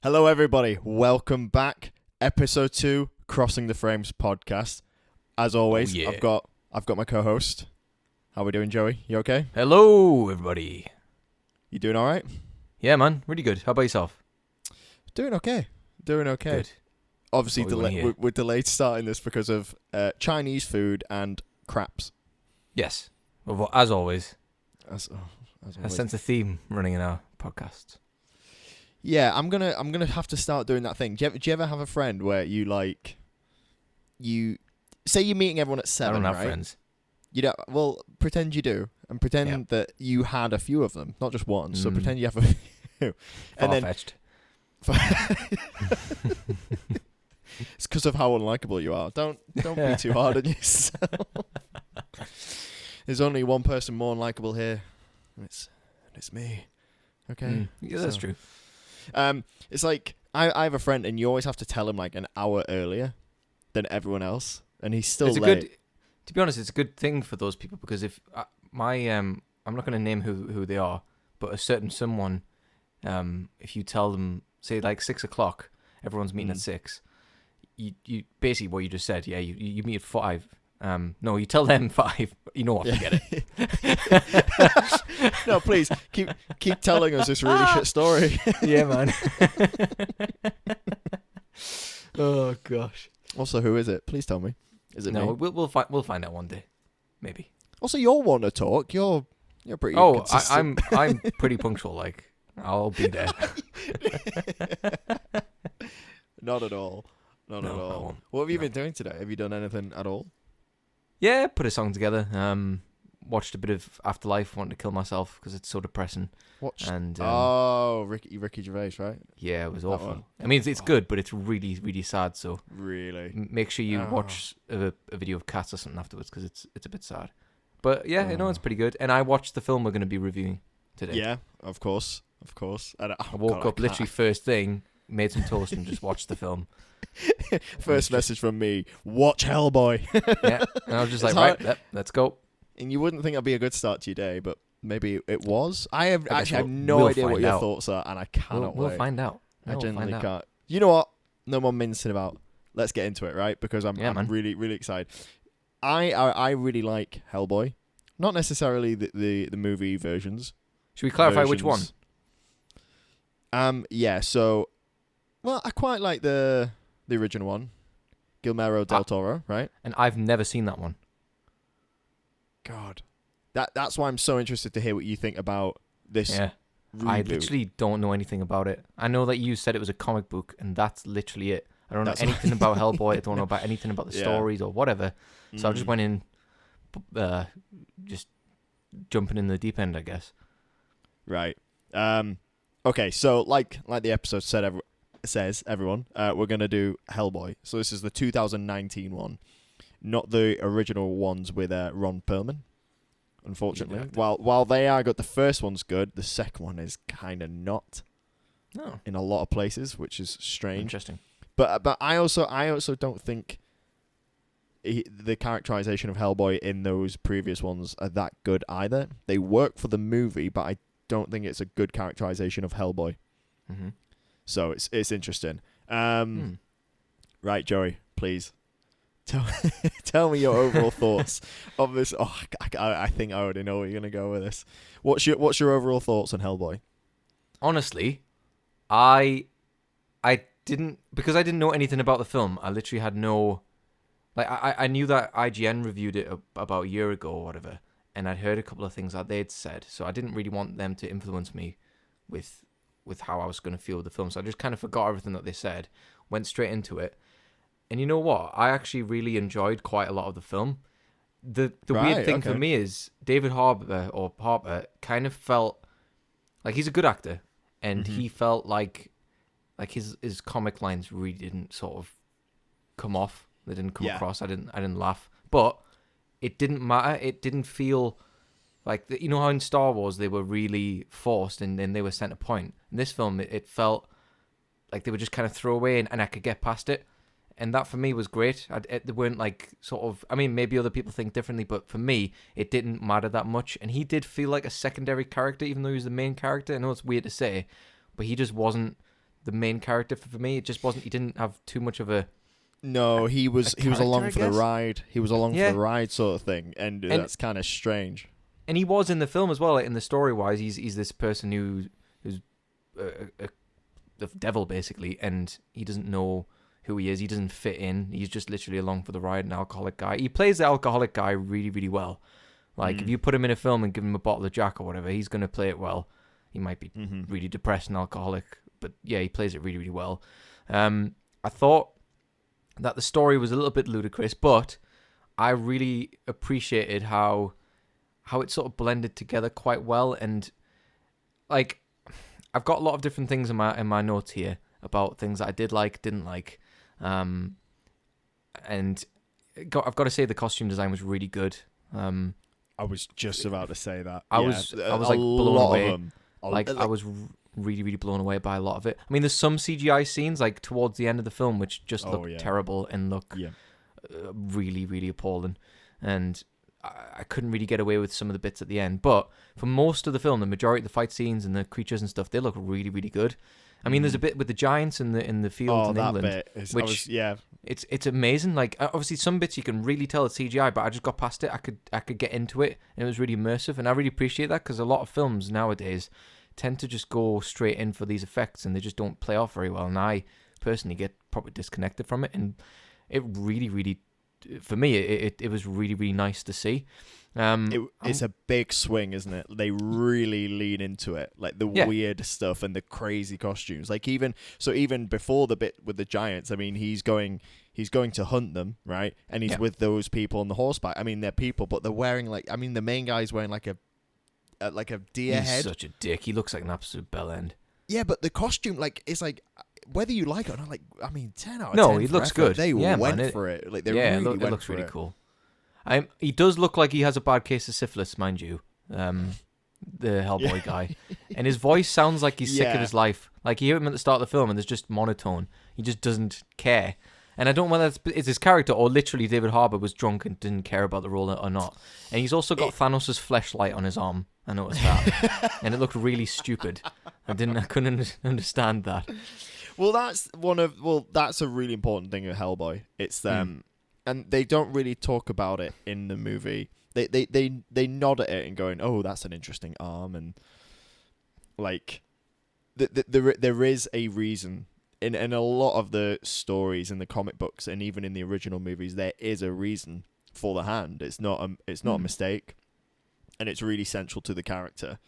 Hello, everybody. Welcome back. Episode 2, Crossing the Frames podcast. As always, yeah. I've got my co-host. How we doing, Joey? You okay? Hello, everybody. You doing all right? Yeah, man, really good. How about yourself? Doing okay. Good. Obviously, That's what we wanna hear. we're delayed starting this because of Chinese food and craps. Yes. Well, as always, As I always. sense a theme running in our podcast. Yeah, I'm gonna have to start doing that thing. Do you ever have a friend where you say you're meeting everyone at I 7, don't have right? friends. You don't. Well, pretend you do, and pretend Yep. that you had a few of them, not just one. So Mm. pretend you have a few, and then Far-fetched. it's because of how unlikable you are. Don't be too hard on yourself. There's only one person more unlikable here, and it's me. Okay. Yeah, that's So, true. It's like I have a friend, and you always have to tell him like an hour earlier than everyone else, and he's still It's a late. good. To be honest, it's a good thing for those people because if I'm not going to name who they are, but a certain someone, if you tell them, say like 6 o'clock, everyone's meeting at 6. You basically what you just said. Yeah, you meet at 5. No, you tell them 5. You know what? Forget it. No, please keep telling us this really shit story. Yeah, man. Oh gosh. Also, who is it? Please tell me. Is it No, me? we'll find out one day, maybe. Also, you're one to talk. You're pretty. Oh, consistent. I'm pretty punctual. Like I'll be there. Not at all. Not No, at I all. won't. What have you No. been doing today? Have you done anything at all? Yeah, put a song together. Watched a bit of Afterlife. Wanted to kill myself because it's so depressing. Watch. And Ricky Gervais, right? yeah, it was that awful. one. I mean, it's good, but it's really, really sad. So Really? make sure you Oh. watch a video of Cats or something afterwards because it's a bit sad. But yeah, Oh. it's pretty good. And I watched the film we're going to be reviewing today. Yeah, of course. And I woke up literally first thing, made some toast, and just watched the film. First message from me: watch Hellboy. Yeah, and I was just It's like, hard- right, yep, let's go. And you wouldn't think that'd be a good start to your day, but maybe it was. I have I guess actually have we'll- no we'll idea what find your out. thoughts are, and I cannot We'll wait. find out. I We'll genuinely find out. can't. You know what? No more mincing about. Let's get into it, right? Because I'm Yeah, man. really, really excited. I really like Hellboy. Not necessarily the movie versions. Should we clarify which one? Versions. Yeah, so well, I quite like the original one. Guillermo del Toro, right? And I've never seen that one. God. That's why I'm so interested to hear what you think about this Yeah. I reboot. literally don't know anything about it. I know that you said it was a comic book, and that's literally it. I don't know That's anything about Hellboy. I don't know about anything about the Yeah. stories or whatever. So I just Mhm. went in, just jumping in the deep end, I guess. Right. Okay, so like the episode says, everyone, we're going to do Hellboy. So this is the 2019 one, not the original ones with Ron Perlman, unfortunately. Good actor. While they are good, the first one's good, the second one is kind of not Oh, in a lot of places, which is strange. interesting. But I also don't think the characterization of Hellboy in those previous ones are that good either. They work for the movie, but I don't think it's a good characterization of Hellboy. Mm-hmm. So it's interesting. Right, Joey, please tell me your overall thoughts of this. Oh, I think I already know where you're gonna go with this. What's your overall thoughts on Hellboy? Honestly, I didn't, because I didn't know anything about the film. I literally had no, like, I knew that IGN reviewed it about a year ago or whatever, and I'd heard a couple of things that they'd said, so I didn't really want them to influence me with how I was going to feel with the film. So I just kind of forgot everything that they said, went straight into it. And you know what? I actually really enjoyed quite a lot of the film. The weird thing for me is David Harbour kind of felt like he's a good actor, and he felt like his comic lines really didn't sort of come off. They didn't come across. I didn't laugh, but it didn't matter. It didn't feel like you know how in Star Wars they were really forced and then they were center point. In this film, it felt like they were just kind of throwaway, and I could get past it. And that for me was great. They weren't like sort of, I mean, maybe other people think differently, but for me, it didn't matter that much. And he did feel like a secondary character, even though he was the main character. I know it's weird to say, but he just wasn't the main character for me. It just wasn't. He didn't have too much of a. No, he was along character, for I the guess? ride. He was along Yeah. for the ride, sort of thing, and that's kind of strange. And he was in the film as well. Like in the story wise, he's this person who's the devil basically, and he doesn't know who he is. He doesn't fit in. He's just literally along for the ride, an alcoholic guy. He plays the alcoholic guy really, really well. Like if you put him in a film and give him a bottle of Jack or whatever, he's gonna play it well. He might be really depressed and alcoholic, but yeah, he plays it really, really well. I thought that the story was a little bit ludicrous, but I really appreciated how it sort of blended together quite well. And like, I've got a lot of different things in my notes here about things that I did like, didn't like, and I've got to say the costume design was really good. I was just about to say that. I was like blown away. I was really, really blown away by a lot of it. I mean, there's some CGI scenes like towards the end of the film which just look terrible and look really, really appalling, and I couldn't really get away with some of the bits at the end. But for most of the film, the majority of the fight scenes and the creatures and stuff, they look really, really good. I mean, there's a bit with the giants in the field in England, it's amazing. Like obviously, some bits you can really tell it's CGI, but I just got past it. I could get into it, and it was really immersive, and I really appreciate that because a lot of films nowadays tend to just go straight in for these effects, and they just don't play off very well. And I personally get probably disconnected from it, and it really, really, for me, it was really, really nice to see. It's a big swing, isn't it? They really lean into it, like the weird stuff and the crazy costumes. Like even before the bit with the giants, I mean, he's going to hunt them, right? And he's with those people on the horseback. I mean, they're people, but they're wearing the main guy's wearing like a deer head. He's such a dick. He looks like an absolute bellend. Yeah, but the costume, like, it's like, whether you like it or not, like, I mean, 10 out of 10. No, he looks good. They went for it. Like, they really went for it. It looks really cool. He does look like he has a bad case of syphilis, mind you. The Hellboy guy. And his voice sounds like he's sick of his life. Like, you hear him at the start of the film and there's just monotone. He just doesn't care. And I don't know whether it's his character or literally David Harbour was drunk and didn't care about the role or not. And he's also got Thanos' fleshlight on his arm. I noticed that. And it looked really stupid. I couldn't understand that. Well, that's a really important thing of Hellboy. It's and they don't really talk about it in the movie. They nod at it and going, "Oh, that's an interesting arm," and like there is a reason in a lot of the stories in the comic books and even in the original movies. There is a reason for the hand. It's not a mistake, and it's really central to the character.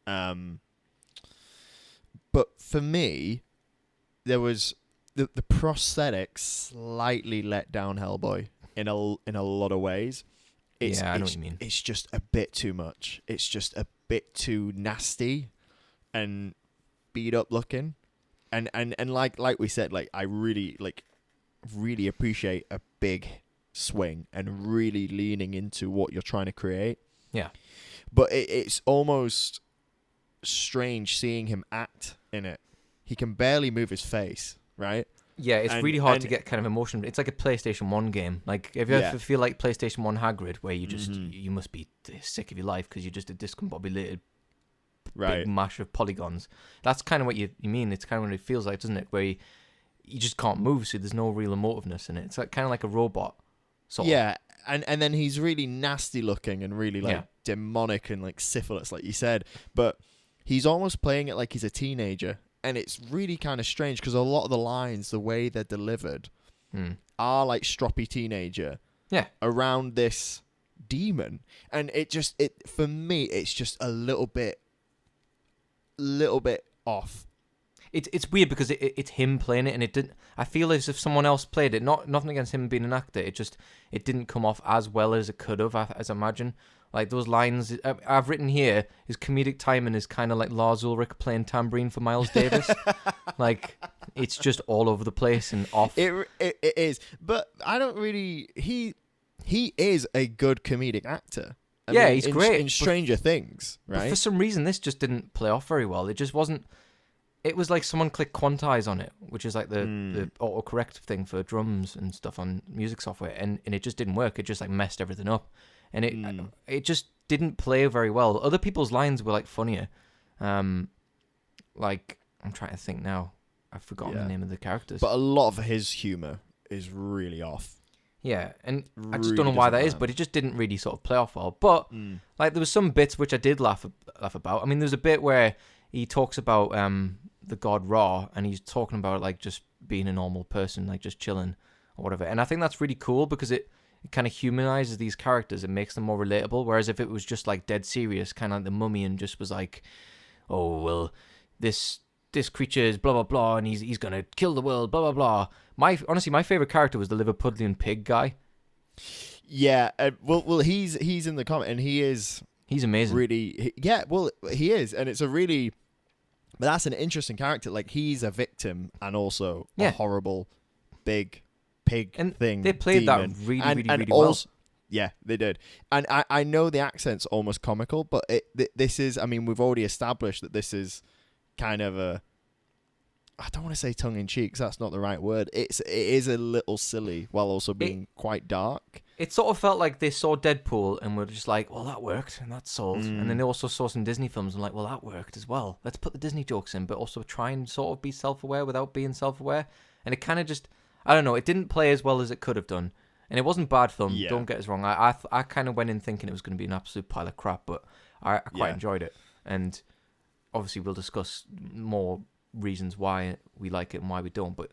But for me, there was the prosthetics slightly let down Hellboy in a lot of ways. I know what you mean. It's just a bit too much. It's just a bit too nasty and beat up looking. And like we said, like I really appreciate a big swing and really leaning into what you're trying to create. Yeah. But it's almost strange seeing him act in it. He can barely move his face, right? Yeah, it's really hard to get kind of emotion. It's like a PlayStation 1 game. Like, if you ever feel like PlayStation 1 Hagrid, where you just, you must be sick of your life because you're just a discombobulated big mash of polygons. That's kind of what you mean. It's kind of what it feels like, doesn't it? Where you just can't move, so there's no real emotiveness in it. It's like, kind of like a robot, sort of. Yeah, and then he's really nasty looking and really, like, demonic and, like, syphilis, like you said. But he's almost playing it like he's a teenager. And it's really kind of strange because a lot of the lines, the way they're delivered, are like stroppy teenager around this demon. And for me, it's just a little bit off. It's weird because it's him playing it, and it didn't. I feel as if someone else played it. Nothing against him being an actor. It didn't come off as well as it could have, as I imagine. Like those lines, I've written here, his comedic timing is kind of like Lars Ulrich playing tambourine for Miles Davis. Like, it's just all over the place and off. It is, but I don't really. He is a good comedic actor. I mean, he's great in Stranger Things, right? But for some reason, this just didn't play off very well. It just wasn't. It was like someone clicked quantize on it, which is like the autocorrect thing for drums and stuff on music software, and it just didn't work. It just like messed everything up. And it just didn't play very well. Other people's lines were like funnier. Like, I'm trying to think now. I've forgotten Yeah. the name of the characters. But a lot of his humor is really off. Yeah, and I just Really don't know why that doesn't is, land. but it just didn't really sort of play off well. But like, there was some bits which I did laugh about. I mean, there's a bit where he talks about the god Ra, and he's talking about like just being a normal person, like just chilling or whatever. And I think that's really cool because it kind of humanizes these characters. It makes them more relatable. Whereas if it was just like dead serious, kind of like the Mummy, and just was like, oh well, this creature is blah blah blah, and he's gonna kill the world, blah blah blah. Honestly, my favorite character was the Liverpudlian pig guy. Yeah, well, he's in the comic, and he's amazing. Really, he is, and it's a really, but that's an interesting character. Like, he's a victim and also a horrible big pig and thing. They played demon. that really and well. Also, yeah, they did. And I know the accent's almost comical, but this is. I mean, we've already established that this is kind of a. I don't want to say tongue in cheek, 'cause that's not the right word. It is a little silly while also being quite dark. It sort of felt like they saw Deadpool and were just like, well, that worked and that's sold. And then they also saw some Disney films and like, well, that worked as well. Let's put the Disney jokes in, but also try and sort of be self-aware without being self-aware. And it kind of just, I don't know, it didn't play as well as it could have done. And it wasn't a bad film, don't get us wrong. I kind of went in thinking it was going to be an absolute pile of crap, but I quite enjoyed it. And obviously we'll discuss more reasons why we like it and why we don't, but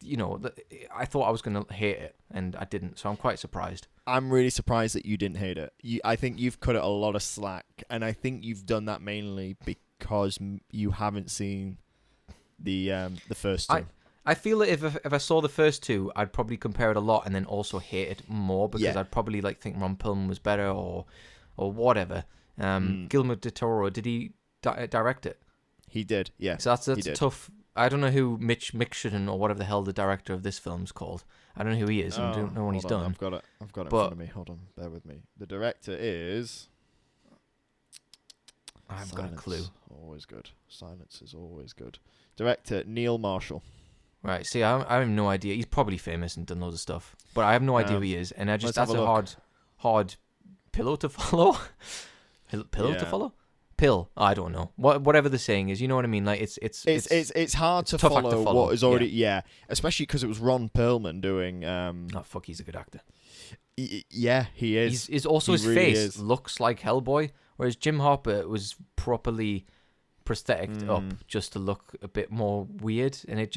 you know, I thought I was going to hate it and I didn't, so I'm quite surprised. I'm really surprised that you didn't hate it. I think you've cut it a lot of slack, and I think you've done that mainly because you haven't seen the first two. I feel that if I saw the first two, I'd probably compare it a lot and then also hate it more because I'd probably like think Ron Perlman was better or whatever. Guillermo del Toro, did he direct it? He did, yeah. So that's tough. I don't know who Mitch Michelin or whatever the hell the director of this film's called. I don't know who he is. I don't know what he's done. I've got it in front of me. Hold on, bear with me. The director is. I haven't got a clue. Always good. Silence is always good. Director Neil Marshall. Right. See, I have no idea. He's probably famous and done loads of stuff, but I have no idea who he is. And that's a hard pillow to follow. Pillow to follow. Pill. I don't know. Whatever the saying is, you know what I mean. Like it's hard to follow what is already especially because it was Ron Perlman doing. Oh fuck, he's a good actor. Yeah, he is. He's also his really face looks like Hellboy, whereas Jim Harper was properly prosthetic up just to look a bit more weird, and it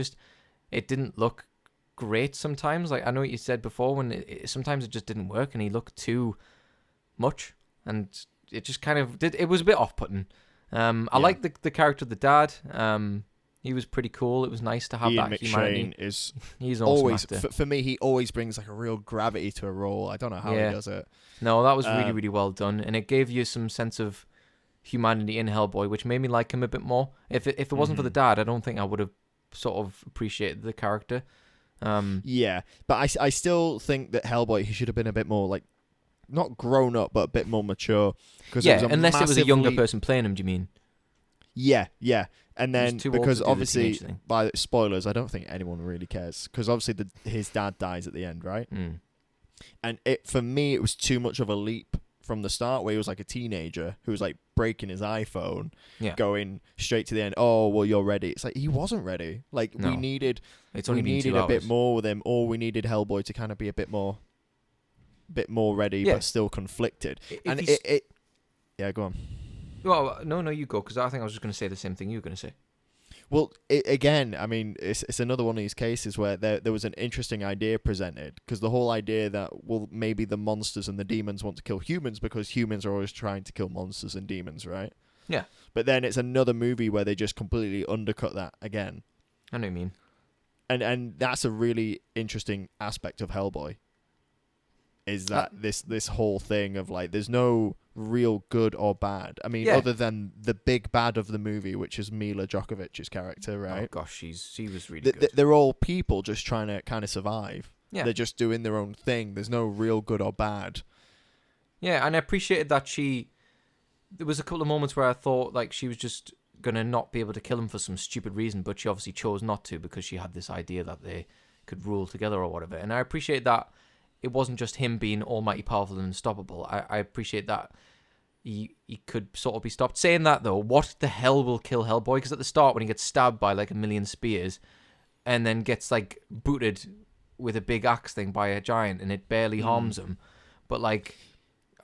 didn't look great sometimes. Like I know what you said before, when sometimes it just didn't work, and he looked too much, and it just kind of did. It was a bit off-putting. I like the character of the dad. He was pretty cool. It was nice to have Ian that McShane humanity. He's an always awesome actor. For me. He always brings like a real gravity to a role. I don't know how he does it. No, that was really really well done, and it gave you some sense of humanity in Hellboy, which made me like him a bit more. If it wasn't for the dad, I don't think I would have sort of appreciated the character. Yeah, but I still think that Hellboy, he should have been a bit more like. Not grown up, but a bit more mature. Unless it was a younger person playing him, do you mean? Yeah. And then, because obviously, by spoilers, I don't think anyone really cares. Because obviously his dad dies at the end, right? And for me, it was too much of a leap from the start, where he was like a teenager who was like breaking his iPhone, going straight to the end. Oh, well, you're ready. It's like, he wasn't ready. Like, we needed a bit more with him, or we needed Hellboy to kind of be a bit more ready, but still conflicted. Yeah, go on. Well, no, you go, because I think I was just going to say the same thing you were going to say. Well, again, I mean, it's another one of these cases where there was an interesting idea presented, because the whole idea that, well, maybe the monsters and the demons want to kill humans because humans are always trying to kill monsters and demons, right? Yeah. But then it's another movie where they just completely undercut that again. I know what you mean. And that's a really interesting aspect of Hellboy. Is that this whole thing of like, there's no real good or bad. I mean, other than the big bad of the movie, which is Mila Djokovic's character, right? Oh gosh, she was really good. They're all people just trying to kind of survive. Yeah. They're just doing their own thing. There's no real good or bad. Yeah, and I appreciated that there was a couple of moments where I thought like she was just gonna not be able to kill him for some stupid reason, but she obviously chose not to because she had this idea that they could rule together or whatever. And I appreciate that. It wasn't just him being almighty powerful and unstoppable. I appreciate that he could sort of be stopped. Saying that though, what the hell will kill Hellboy? Because at the start when he gets stabbed by like a million spears, and then gets like booted with a big axe thing by a giant, and it barely harms him. But like,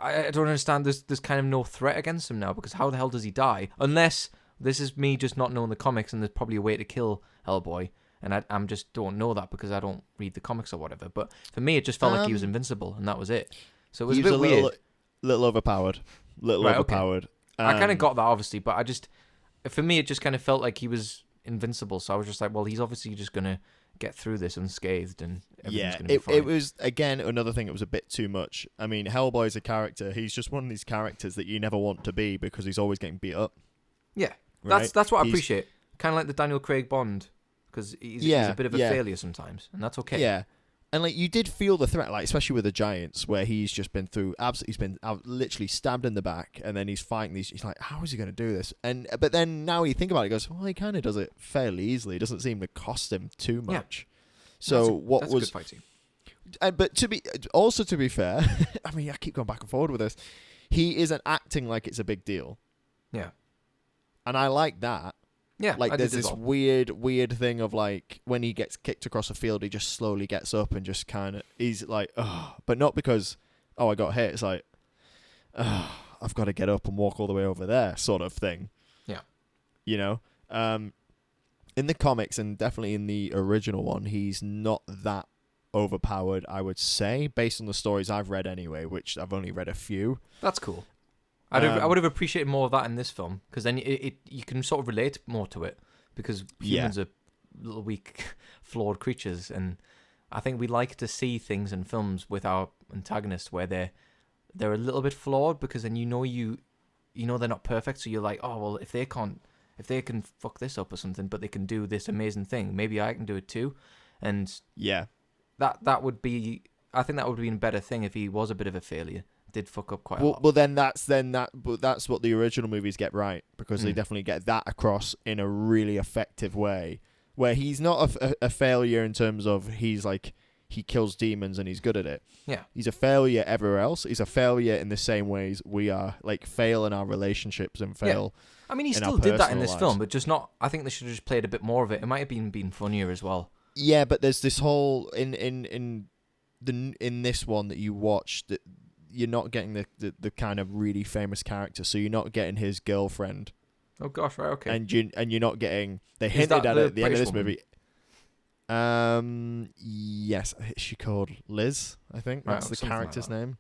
I don't understand. There's kind of no threat against him now, because how the hell does he die? Unless this is me just not knowing the comics, and there's probably a way to kill Hellboy, and I'm just don't know that because I don't read the comics or whatever. But for me, it just felt like he was invincible, and that was it. So it was a bit weird. Little overpowered. Overpowered. Okay. I kind of got that, obviously, but for me, it just kind of felt like he was invincible. So I was just like, well, he's obviously just gonna get through this unscathed, and everything's gonna be fine. It was, again, another thing. It was a bit too much. I mean, Hellboy's a character. He's just one of these characters that you never want to be because he's always getting beat up. Yeah, right? that's what I appreciate. Kind of like the Daniel Craig Bond, because he's a bit of a failure sometimes, and that's okay. Yeah. And like you did feel the threat, like especially with the Giants, where he's just been through he's been literally stabbed in the back, and then he's fighting these. He's like, how is he going to do this? But then now you think about it, he goes, well, he kind of does it fairly easily. It doesn't seem to cost him too much. Yeah. So that's a good fighting. But to be fair, I mean, I keep going back and forward with this. He isn't acting like it's a big deal. Yeah. And I like that. Yeah, like there's this weird thing of like when he gets kicked across the field, he just slowly gets up and just kind of he's like, oh, but not because I got hit. It's like, I've got to get up and walk all the way over there, sort of thing. Yeah, you know, in the comics and definitely in the original one, he's not that overpowered. I would say, based on the stories I've read anyway, which I've only read a few. That's cool. I would have appreciated more of that in this film, because then you can sort of relate more to it, because humans are little weak, flawed creatures, and I think we like to see things in films with our antagonists where they're a little bit flawed, because then you know they're not perfect, so you're like, oh well, if they can fuck this up or something, but they can do this amazing thing, maybe I can do it too, and that would be, I think that would have been a better thing if he was a bit of a failure. Did fuck up quite a lot. Well, that's what the original movies get right, because they definitely get that across in a really effective way, where he's not a failure in terms of he's like he kills demons and he's good at it. Yeah, he's a failure everywhere else. He's a failure in the same ways we are, like fail in our relationships and fail. Yeah. I mean, he still did that in this film, but just not. I think they should have just played a bit more of it. It might have been funnier as well. Yeah, but there's this whole in this one that you watched that. You're not getting the kind of really famous character, so you're not getting his girlfriend. Oh gosh, right, okay. And you're not getting. They hinted at it at the end of this movie. Yes, is she called Liz? I think that's the character's name.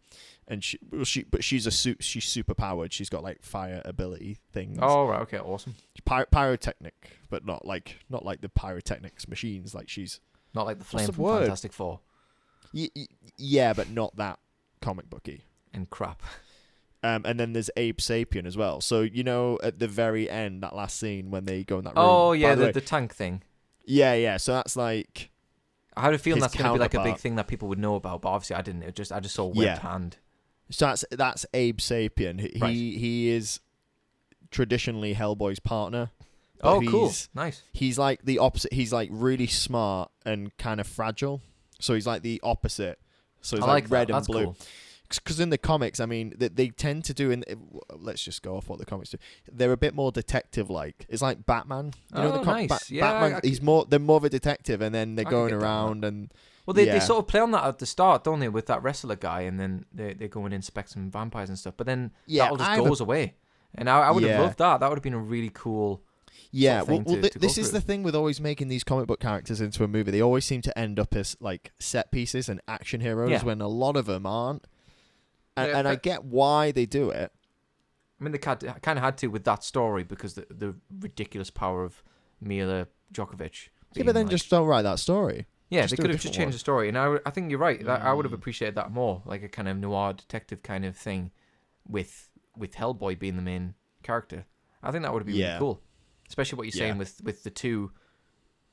And she's super powered. She's got like fire ability things. Oh right, okay, awesome. Pyrotechnic, but not like the pyrotechnics machines. Like she's not like the flame from Fantastic Four. Yeah, but not that comic booky and crap. And then there's Abe Sapien as well. So at the very end, that last scene when they go in that room. Oh yeah, the tank thing. Yeah. So that's like. I had a feeling that's going to be like a big thing that people would know about, but obviously I didn't. I just saw webbed hand. So that's Abe Sapien. He is traditionally Hellboy's partner. Oh, cool, nice. He's like the opposite. He's like really smart and kind of fragile. So he's like the opposite. So it's like red and blue. Because in the comics, I mean, they tend to do. Let's just go off what the comics do. They're a bit more detective-like. It's like Batman. Nice. Batman. They're more of a detective, and then they're going around and. Well, they sort of play on that at the start, don't they, with that wrestler guy, and then they go and inspect some vampires and stuff. But then that all just goes away, and I would have loved that. That would have been a really cool. Yeah, this is the thing with always making these comic book characters into a movie. They always seem to end up as like set pieces and action heroes when a lot of them aren't. And I get why they do it. I mean, they kind of had to with that story because the ridiculous power of Mila Djokovic. Yeah, but then just don't write that story. Yeah, they could have just changed the story. And I think you're right. I would have appreciated that more, like a kind of noir detective kind of thing with Hellboy being the main character. I think that would have been really cool. Especially what you're saying with the two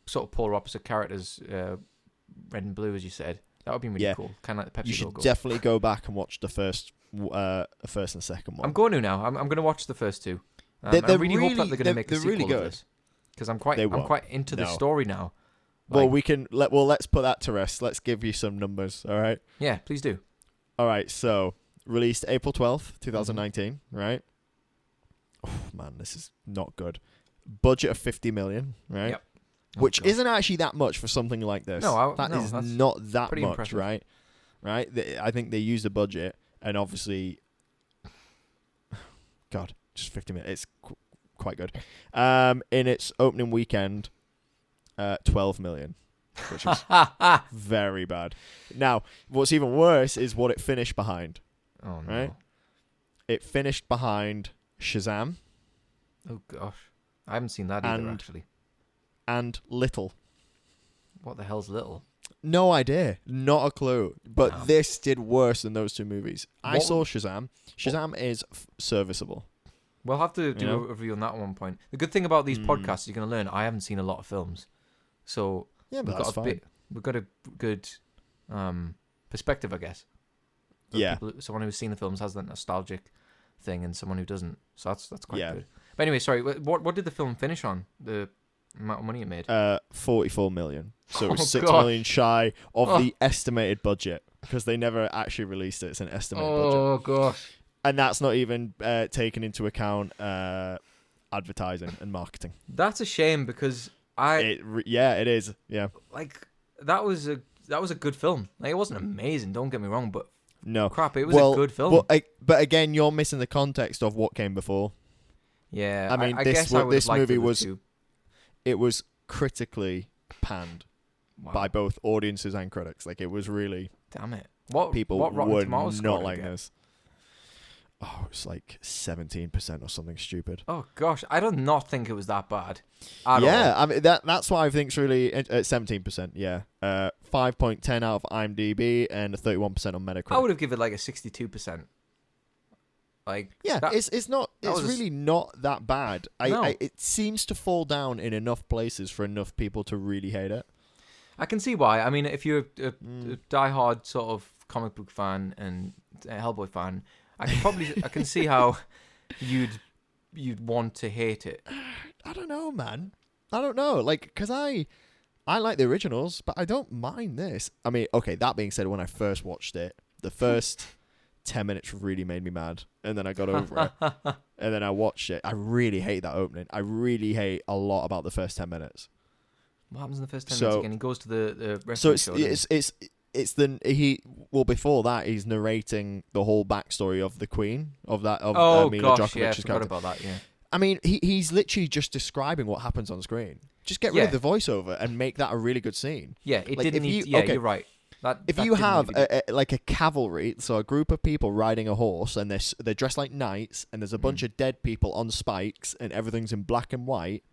sort of polar opposite characters, red and blue, as you said. That would be really cool. Kind of like the Pepsi You should logo. definitely go back and watch the first and second one. I'm going to now. I'm going to watch the first two. I really hope that they're going to make a sequel really good. Of this. Because I'm quite into the story now. Well, let's put that to rest. Let's give you some numbers, all right? Yeah, please do. All right, so released April 12th, 2019, right? Oh, man, this is not good. Budget of 50 million, right? Yep. Which God. isn't actually that much for something like this. That is that's not that pretty much, impressive. right? Right? I think they used the budget, and obviously, God, just 50 million. It's quite good. In its opening weekend, 12 million, which is very bad. Now, what's even worse is what it finished behind. Oh no. Right? It finished behind Shazam Oh gosh. I haven't seen that either, actually. and Little. What the hell's Little? No idea. Not a clue. But Damn. this did worse than those two movies. I What- saw Shazam. Shazam is serviceable. We'll have to do You know? a review on that at one point. The good thing about these Mm. podcasts, you're going to learn. I haven't seen a lot of films, so Yeah, but that's fine. We've got a good perspective, I guess. Yeah. Someone who's seen the films has that nostalgic thing, and someone who doesn't. So that's quite Yeah. good. But anyway, sorry. What did the film finish on? The amount of money it made? 44 million. So it was Oh, 6 God. million shy of Oh. the estimated budget because they never actually released it. It's an estimated budget. Oh gosh. And that's not even taken into account advertising and marketing. That's a shame because It is. Yeah. like that was a good film. Like it wasn't amazing. Don't get me wrong, but No. crap, it was a good film. But again, you're missing the context of what came before. Yeah, I mean, I this guess I would this have liked movie the was two. it was critically panned Wow. by both audiences and critics. Like it was really Damn it. What people what Rotten were Tomatoes score not did it like get? this. Oh, it's like 17% or something stupid. Oh gosh, I do not think it was that bad. At Yeah, all. I mean that's what I think is really 17%. Yeah, 5.10 out of IMDb and 31% on Metacritic. I would have given it like a 62%. Like Yeah, that- it's not. that It's was- really not that bad. No. It seems to fall down in enough places for enough people to really hate it. I can see why. I mean, if you're a Mm. diehard sort of comic book fan and a Hellboy fan, I can see how you'd want to hate it. I don't know, man. I don't know. Like, because I like the originals, but I don't mind this. I mean, okay, that being said, when I first watched it, the first 10 minutes really made me mad. And then I got over it. And then I watched it. I really hate that opening. I really hate a lot about the first 10 minutes. What happens in the first 10 So- minutes again? He goes to the So wrestling show. doesn't he? before that, he's narrating the whole backstory of the Queen, of Oh Mila gosh, yeah, I Djokovic's forgot character. about that. Yeah. I mean, he's literally just describing what happens on screen. Just get rid of Yeah. the voiceover and make that a really good scene. Yeah, it Like, didn't if need. you- Yeah, okay. you're right. If that you didn't have need to be- like a cavalry, so a group of people riding a horse, and they're dressed like knights, and there's a bunch of dead people on spikes, and everything's in black and white.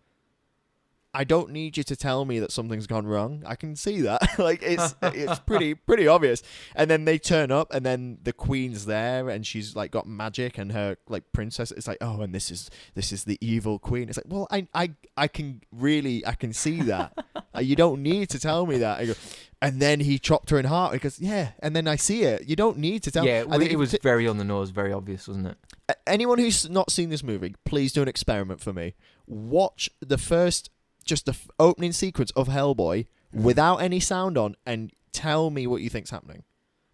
I don't need you to tell me that something's gone wrong. I can see that. Like it's pretty obvious. And then they turn up, and then the Queen's there, and she's like got magic, and her like princess. It's like, oh, and this is the evil Queen. It's like, well, I can see that. You don't need to tell me that. I go, and then he chopped her in half because yeah, and then I see it. You don't need to tell. Yeah, I think it was very on the nose, very obvious, wasn't it? anyone who's not seen this movie, please do an experiment for me. Watch just the opening sequence of Hellboy without any sound on, and tell me what you think's happening.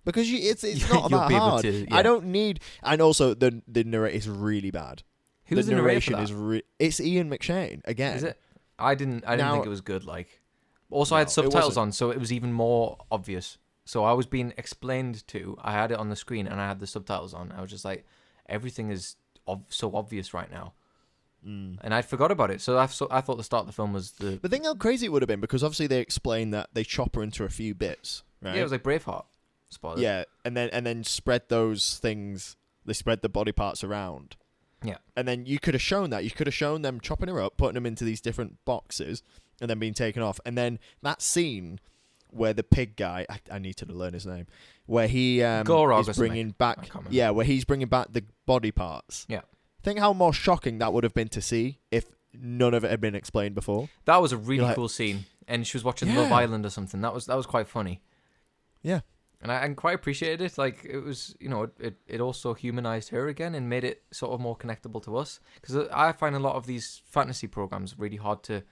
Because it's not You'll that be able hard. to, yeah. I don't need. And also the narrator is really bad. Who's the narrator for narration that? is it's Ian McShane again. Is it? I didn't Now- think it was good. Like, also I had No, it subtitles wasn't. on, so it was even more obvious. So I was being explained to. I had it on the screen and I had the subtitles on. I was just like, everything is so obvious right now, and I forgot about it. So I thought the start of the film was the. But think how crazy it would have been, because obviously they explain that they chop her into a few bits, right? Yeah, it was like Braveheart. Spoilers. Yeah, and then spread those things. They spread the body parts around. Yeah. And then you could have shown that. You could have shown them chopping her up, putting them into these different boxes, and then being taken off. And then that scene where the pig guy, I need to learn his name, where he Gorog or is something. bringing I back, can't remember. yeah, where he's bringing back the body parts. Yeah. Think how more shocking that would have been to see if none of it had been explained before. That was a really You're like- cool scene, and she was watching Yeah. Love Island or something. That was quite funny. Yeah. And I quite appreciated it. Like, it was, it also humanized her again and made it sort of more connectable to us. Because I find a lot of these fantasy programs really hard to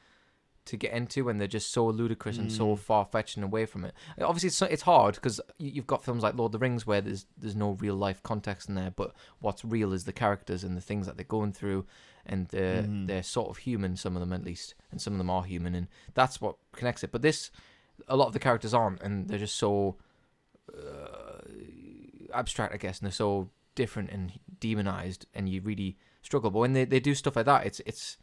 to get into when they're just so ludicrous and so far-fetched and away from it. Obviously, it's hard because you've got films like Lord of the Rings where there's no real-life context in there, but what's real is the characters and the things that they're going through, and they're sort of human, some of them at least, and some of them are human, and that's what connects it. But a lot of the characters aren't, and they're just so abstract, I guess, and they're so different and demonized, and you really struggle. But when they do stuff like that, it's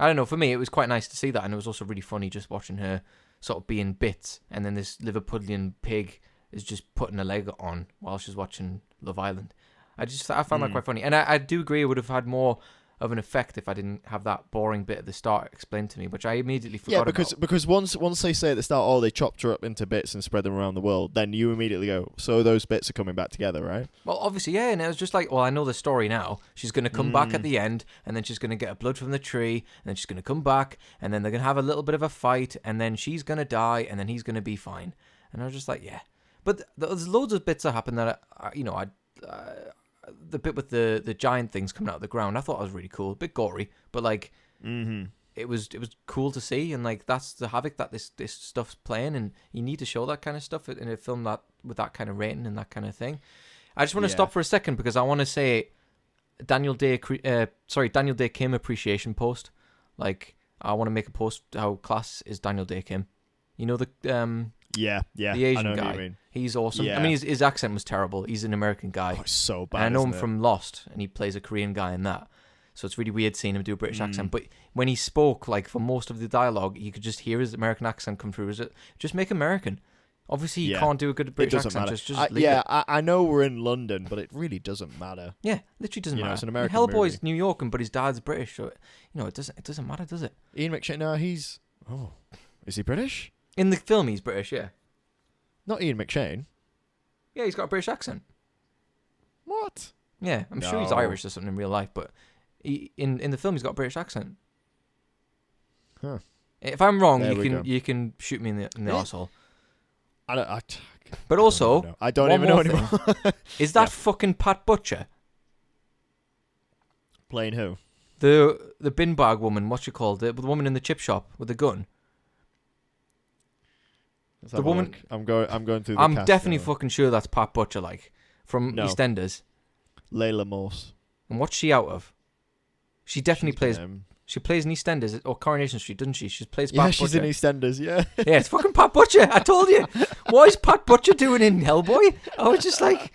I don't know, for me it was quite nice to see that, and it was also really funny just watching her sort of be in bits, and then this Liverpudlian pig is just putting a leg on while she's watching Love Island. I found that quite funny, and I do agree it would have had more of an effect if I didn't have that boring bit at the start explained to me, which I immediately forgot about. Because once they say at the start, oh, they chopped her up into bits and spread them around the world, then you immediately go, so those bits are coming back together, right? Well, obviously, yeah, and it was just like, well, I know the story now. She's going to come back at the end, and then she's going to get a blood from the tree, and then she's going to come back, and then they're going to have a little bit of a fight, and then she's going to die, and then he's going to be fine. And I was just like, yeah. But there's loads of bits that happen that, the bit with the giant things coming out of the ground, I thought that was really cool. A bit gory, but like it was cool to see, and like that's the havoc that this stuff's playing, and you need to show that kind of stuff in a film that with that kind of rating and that kind of thing. I just want to stop for a second because I want to say Daniel Day Kim appreciation post. Like I want to make a post how class is Daniel Day Kim. You know the the Asian I know guy. What you mean. He's awesome. Yeah. I mean, his accent was terrible. He's an American guy. Oh, it's so bad. And I know him isn't it? from Lost, and he plays a Korean guy in that. So it's really weird seeing him do a British accent. But when he spoke, like for most of the dialogue, you could just hear his American accent come through. Just make American. Obviously, you can't do a good British accent. Matter. Just leave it. I know we're in London, but it really doesn't matter. Yeah, literally doesn't matter. It's an American Hellboy's movie. New York, but his dad's British, so it doesn't matter, does it? Ian McShane, no, he's is he British? In the film, he's British, yeah. Not Ian McShane. Yeah, he's got a British accent. What? Yeah, I'm sure he's Irish or something in real life, but in the film he's got a British accent. Huh. If I'm wrong, There you can shoot me in the arsehole. I But also, I don't one even know more anymore. thing. Is that fucking Pat Butcher? Playing who? The bin bag woman, what's she called? The woman in the chip shop with the gun. Let's The have a woman- look. I'm going through the I'm cast definitely now. fucking sure that's Pat Butcher, like, from No. EastEnders. Layla Morse. And what's she out of? She definitely She's plays... been, She plays in EastEnders or Coronation Street, doesn't she? She plays Pat yeah, Butcher. she's in EastEnders, yeah. Yeah, it's fucking Pat Butcher. I told you. What is Pat Butcher doing in Hellboy? I was just like,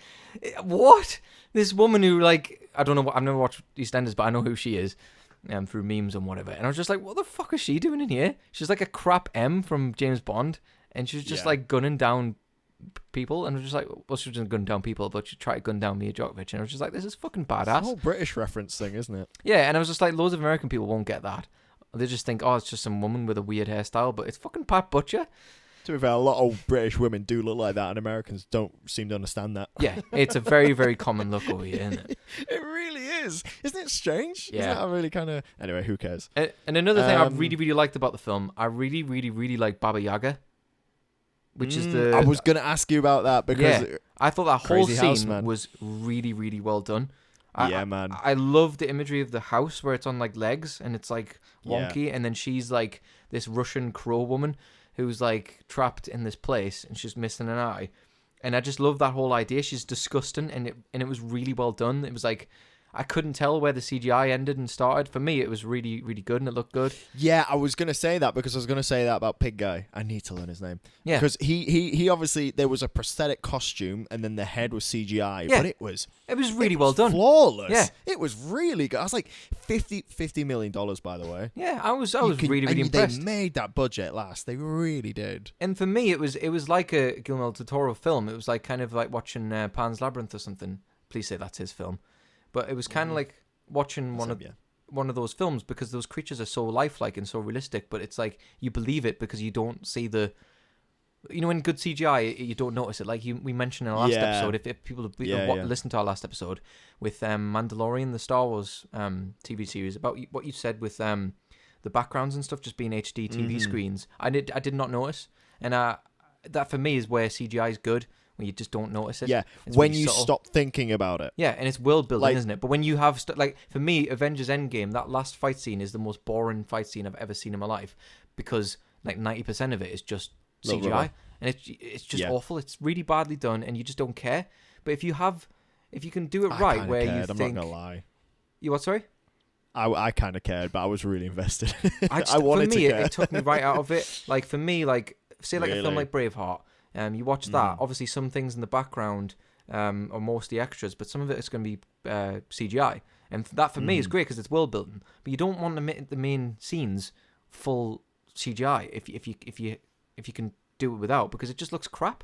what? This woman who, like, I don't know. I've never watched EastEnders, but I know who she is through memes and whatever. And I was just like, what the fuck is she doing in here? She's like a crap M from James Bond, and she was just like gunning down people. And I was just like, well, she wasn't gunning down people, but she tried to gun down Mia Djokovic. And I was just like, this is fucking It's a badass. whole British reference thing, isn't it? Yeah, and I was just like, loads of American people won't get that. They just think, oh, it's just some woman with a weird hairstyle, but it's fucking Pat Butcher. To be fair, a lot of British women do look like that, and Americans don't seem to understand that. Yeah, it's a very, very common look over here, isn't it? It really is. Isn't it strange? Yeah. Isn't that really kind of... Anyway, who cares? And another thing I really, really liked about the film, I really, really, really like Baba Yaga, which is the... I was going to ask you about that because... Yeah, I thought that whole Crazy house, scene man. was really, really well done. Man. I love the imagery of the house where it's on like legs and it's like wonky, and then she's like this Russian crow woman who's like trapped in this place and she's missing an eye, and I just love that whole idea. She's disgusting, and it was really well done. It was like I couldn't tell where the CGI ended and started. For me, it was really, really good, and it looked good. Yeah, I was going to say that because I was going to say that about Pig Guy. I need to learn his name. Yeah. Because he obviously, there was a prosthetic costume and then the head was CGI, Yeah. but it was really well done. Flawless. Yeah. It was really good. I was like, $50 million, by the way. Yeah, I was really, really impressed. They made that budget last. They really did. And for me, it was like a Guillermo del Toro film. It was like kind of like watching Pan's Labyrinth or something. Please say that's his film. But it was kind of like watching one of those films, because those creatures are so lifelike and so realistic, but it's like you believe it because you don't see the... You know, in good CGI, you don't notice it. Like we mentioned in our last episode, if people have listened to our last episode with Mandalorian, the Star Wars TV series, about what you said with the backgrounds and stuff just being HD TV screens, I did not notice. And that for me is where CGI is good, when you just don't notice it. Yeah, It's when really you subtle. stop thinking about it. Yeah, and it's world building, Like- isn't it? But when you have like for me, Avengers Endgame, that last fight scene is the most boring fight scene I've ever seen in my life. because like 90% of it is just Little CGI, rubber. and it's just Yeah. awful. It's really badly done, and you just don't care. But if you can do it I right, kinda where cared, you I'm think not gonna lie. you what? Sorry. I kind of cared, but I was really invested. I wanted for me, to care. it took me right out of it. Like for me, like say like a film Really? like Braveheart, you watch that. Mhm. Obviously, some things in the background are mostly extras, but some of it is going to be CGI, and that for me is Mhm. great because it's world building. But you don't want the main scenes full CGI if you can do it without, because it just looks crap.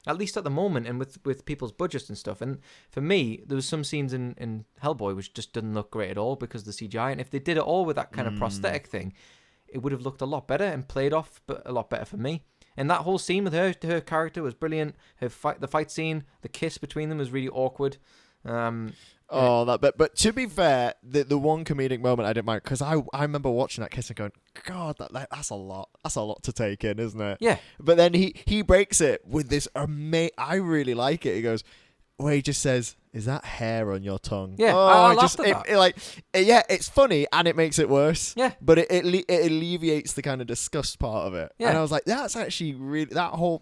At least at the moment, and with people's budgets and stuff. And for me, there was some scenes in Hellboy which just didn't look great at all because of the CGI. And if they did it all with that kind of prosthetic thing, it would have looked a lot better and played off a lot better for me. And that whole scene with her character was brilliant. The fight scene, the kiss between them was really awkward. But to be fair, the one comedic moment I didn't mind, because I remember watching that kiss and going, God, that's a lot. That's a lot to take in, isn't it? Yeah. But then he breaks it with this I really like it. He goes, where he just says, "Is that hair on your tongue?" Yeah, Oh, I it laughed just at that. yeah, it's funny and it makes it worse. Yeah. But it alleviates the kind of disgust part of it. Yeah. And I was like, that's actually really that whole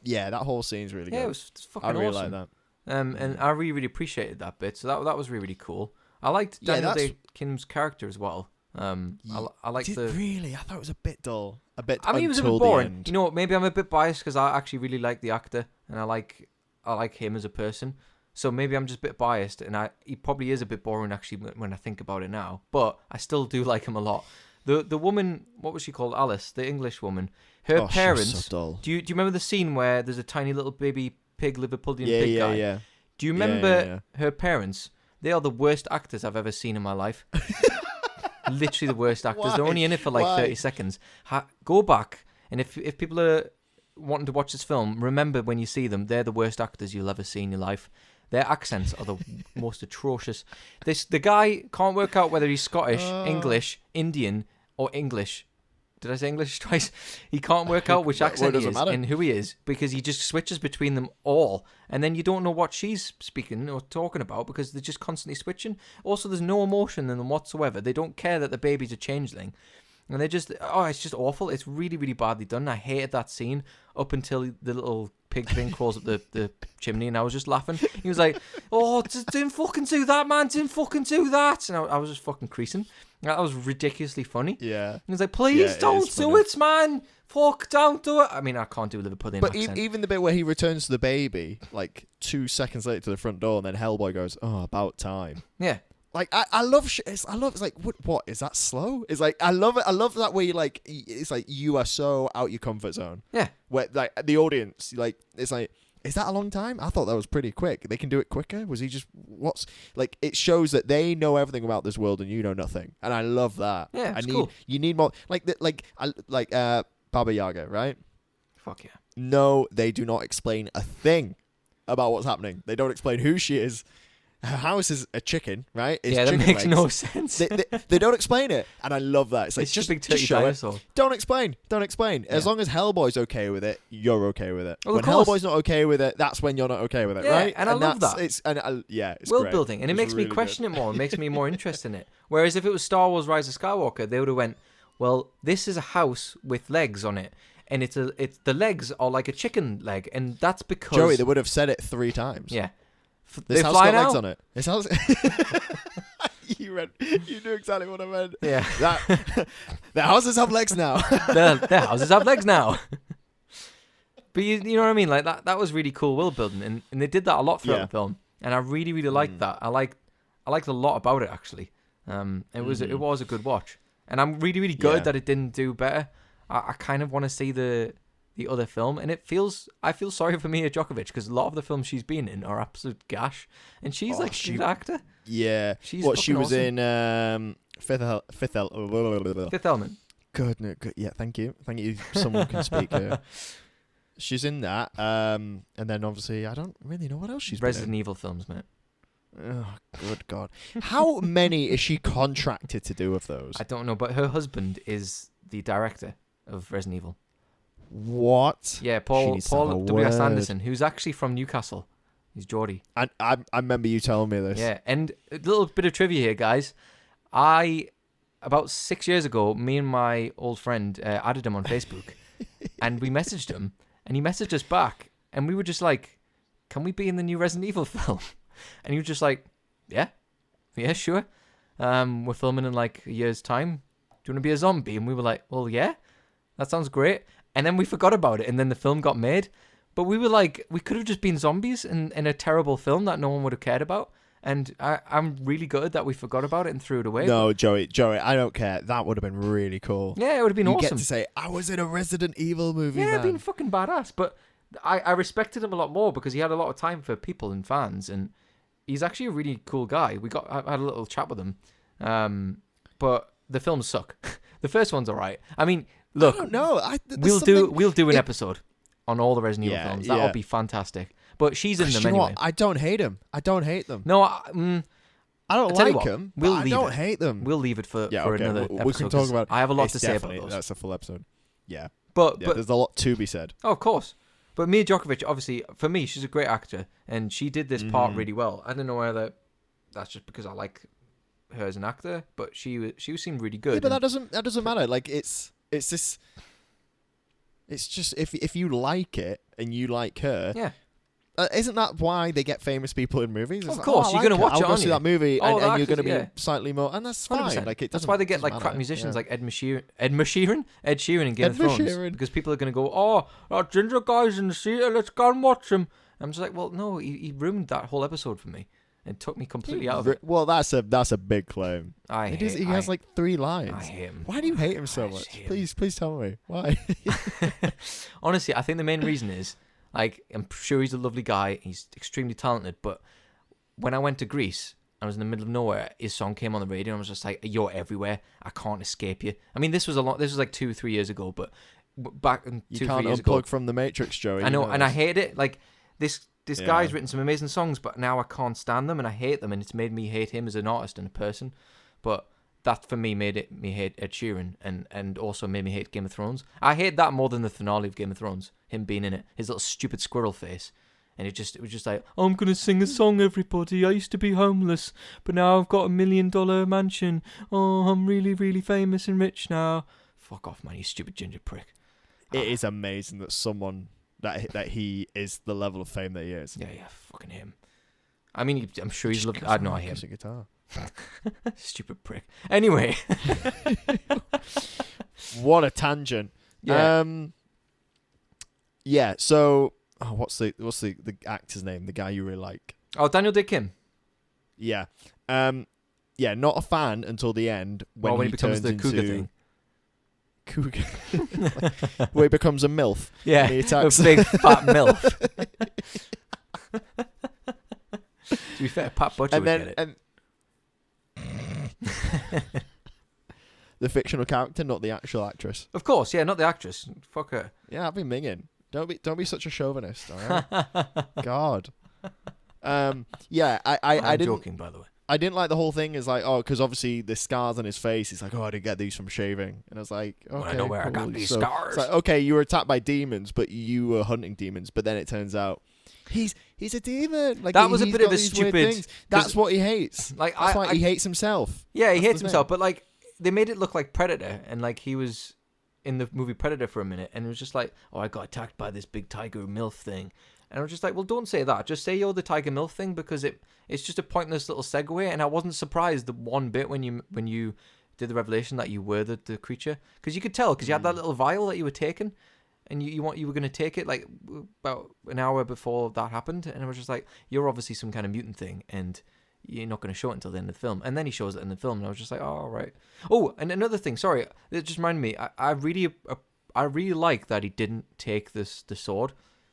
scene's really Yeah, good. it was fucking I really awesome. like that. And I really, really appreciated that bit. So that was really, really cool. I liked Yeah, Daniel that's- Day Kim's character as well. I liked the. Really? I thought it was a bit dull. A bit. I mean, he was a bit until the boring. end. You know what? Maybe I'm a bit biased because I actually really like the actor and I like him as a person. So maybe I'm just a bit biased, and he probably is a bit boring actually when I think about it now. But I still do like him a lot. The woman, what was she called? Alice, the English woman. Her She was parents. so dull. Do you remember the scene where there's a tiny little baby pig, Liverpudlian Yeah, pig yeah, guy? yeah. Do you Yeah, remember yeah. her parents? They are the worst actors I've ever seen in my life. Literally the worst actors. They're Why? only in it for like Why? 30 seconds. Go back, and if people are wanting to watch this film, remember when you see them, they're the worst actors you'll ever see in your life. Their accents are the most atrocious. The guy can't work out whether he's Scottish, English, Indian, or English. Did I say English twice? He can't work out which Well, accent he doesn't is matter. and who he is because he just switches between them all. And then you don't know what she's speaking or talking about because they're just constantly switching. Also, there's no emotion in them whatsoever. They don't care that the baby's a changeling. And they're just, it's just awful. It's really, really badly done. I hated that scene up until the little pig thing crawls up the chimney and I was just laughing. He was like, didn't fucking do that, man. Didn't fucking do that. And I was just fucking creasing. That was ridiculously funny. Yeah. He was like, please it don't is do funny. it, man. Fuck, don't do it. I mean, I can't do a Liverpudlian But accent. even the bit where he returns the baby, like 2 seconds later to the front door, and then Hellboy goes, "Oh, about time." Yeah. Like I love it's like what is that slow? It's like I love it. I love that way. It's like you are so out your comfort zone. Yeah. Where like the audience, like it's like, is that a long time? I thought that was pretty quick. They can do it quicker. Was he just it shows that they know everything about this world and you know nothing. And I love that. Yeah, it's cool. You need more Baba Yaga, right? Fuck yeah. No, they do not explain a thing about what's happening. They don't explain who she is. Her house is a chicken, right? It's Yeah, that chicken makes legs. no sense. They don't explain it, and I love that. It's like It's just a big just turkey show it. dinosaur. Don't explain. As Yeah. long as Hellboy's okay with it, you're okay with it. Well, when of course. Hellboy's not okay with it, that's when you're not okay with it, Yeah, right? and I love that's- that. It's World great. building, and it It's makes me really question good. it more. It makes me more interested in it. Whereas if it was Star Wars: Rise of Skywalker, they would have went, well, this is a house with legs on it, and it's the legs are like a chicken leg, and that's because Joey, they would have said it 3 times. yeah, This they house fly got legs now? on it. This house. You knew exactly what I meant. Yeah, The houses have legs now. their houses have legs now. But you know what I mean? Like that was really cool world building, and they did that a lot throughout Yeah. the film, and I really really liked that. I liked a lot about it actually. It was a good watch, and I'm really really good Yeah. that it didn't do better. I kind of want to see the other film, and I feel sorry for Mia Djokovic because a lot of the films she's been in are absolute gash, and she's like a good actor. Yeah. She's She fucking was awesome. in Fifth Element. Fifth Element. Good, no, good. Yeah, thank you. Someone can speak here. She's in that. And then obviously, I don't really know what else she's Resident been Evil films, mate. in. Oh, good God. How many is she contracted to do of those? I don't know, but her husband is the director of Resident Evil. What? Yeah, She Paul needs to have a W.S. word. Anderson, who's actually from Newcastle. He's Geordie. I remember you telling me this. Yeah, and a little bit of trivia here, guys. I about 6 years ago, me and my old friend added him on Facebook, and we messaged him, and he messaged us back, and we were just like, "Can we be in the new Resident Evil film?" And he was just like, "Yeah, sure. We're filming in like a year's time. Do you want to be a zombie?" And we were like, "Well, yeah, that sounds great." And then we forgot about it, and then the film got made. But we were like, we could have just been zombies in a terrible film that no one would have cared about. And I'm really gutted that we forgot about it and threw it away. No, Joey, I don't care. That would have been really cool. Yeah, it would have been you awesome. Get to say, I was in a Resident Evil movie, Yeah, man. it'd been fucking badass. But I respected him a lot more because he had a lot of time for people and fans. And he's actually a really cool guy. I had a little chat with him. But the films suck. The first one's all right. I mean, look. I don't know. We'll do an episode on all the Resident Evil films. That'll be fantastic. But she's in them you know anyway. what? I don't hate them. I don't hate them. No, I don't like them. I don't hate them. We'll leave it for another episode. We can talk about. I have a lot to say about those. That's a full episode. Yeah, but there's a lot to be said. Oh, of course. But Mia Djokovic, obviously, for me, she's a great actor, and she did this part really well. I don't know whether that's just because I like her as an actor, but she seemed really good. Yeah, but that doesn't matter. Like it's this. It's just if you like it and you like her, yeah. Isn't that why they get famous people in movies? It's of course, you're gonna watch I'll it. I'll go see that movie, and you're gonna be yeah. slightly more, and that's fine. 100%. Like that's why they get like matter. crap musicians like Ed Sheeran in Game of Thrones, because people are gonna go, "Oh, that ginger guy's in the theater. Let's go and watch him." I'm just like, well, no, he ruined that whole episode for me. It took me completely out of it. Well, that's a big claim. He has like 3 lines. I hate him. Why do you hate him so much? Please tell me why. Honestly, I think the main reason is, like, I'm sure he's a lovely guy. He's extremely talented. But when I went to Greece, I was in the middle of nowhere. His song came on the radio, and I was just like, "You're everywhere. I can't escape you." I mean, this was like 2-3 years ago, but back in 2-3 years ago, you can't unplug from the Matrix, Joey. I know, and I hate it. Like this guy's written some amazing songs, but now I can't stand them, and I hate them, and it's made me hate him as an artist and a person. But that for me made me hate Ed Sheeran, and also made me hate Game of Thrones. I hate that more than the finale of Game of Thrones. Him being in it, his little stupid squirrel face, and it was just like, "I'm gonna sing a song, everybody. I used to be homeless, but now I've got $1 million mansion. Oh, I'm really, really famous and rich now." Fuck off, man, you stupid ginger prick. It is amazing that someone that he is the level of fame that he is. Yeah, fucking him. I mean, I'm sure he's loved. I know I hate him. Guitar. Stupid prick. Anyway, what a tangent. Yeah. Yeah. So, what's the actor's name? The guy you really like? Oh, Daniel Day Kim. Yeah. Yeah. Not a fan until the end when he becomes the cougar thing. Cougar. Where he becomes a MILF. Yeah. And he attacks a big fat MILF. To be fair, Pat Butcher would get it. The fictional character, not the actual actress. Of course, yeah, not the actress. Fuck her. Yeah, I've been minging. Don't be such a chauvinist, all right? God. Yeah, I didn't. Joking, by the way. I didn't like the whole thing. Is like, because obviously the scars on his face. He's like, I didn't get these from shaving, and I was like, okay, I know where I got these scars. It's like, okay, you were attacked by demons, but you were hunting demons. But then it turns out he's a demon. Like that was a he's bit of got a these weird stupid. things. That's what he hates. Like that's why he hates himself. Yeah, he That's hates the himself. thing. But like, they made it look like Predator, and like he was in the movie Predator for a minute, and it was just like, oh, I got attacked by this big tiger MILF thing. And I was just like, well, don't say that. Just say you're the Tiger MILF thing, because it's just a pointless little segue. And I wasn't surprised the one bit when you did the revelation that you were the creature, because you could tell, because you had that little vial that you were taking, and you were going to take it like about an hour before that happened. And I was just like, you're obviously some kind of mutant thing, and you're not going to show it until the end of the film. And then he shows it in the film, and I was just like, oh, all right. Oh, and another thing, sorry, it just reminded me. I really like that he didn't take the sword,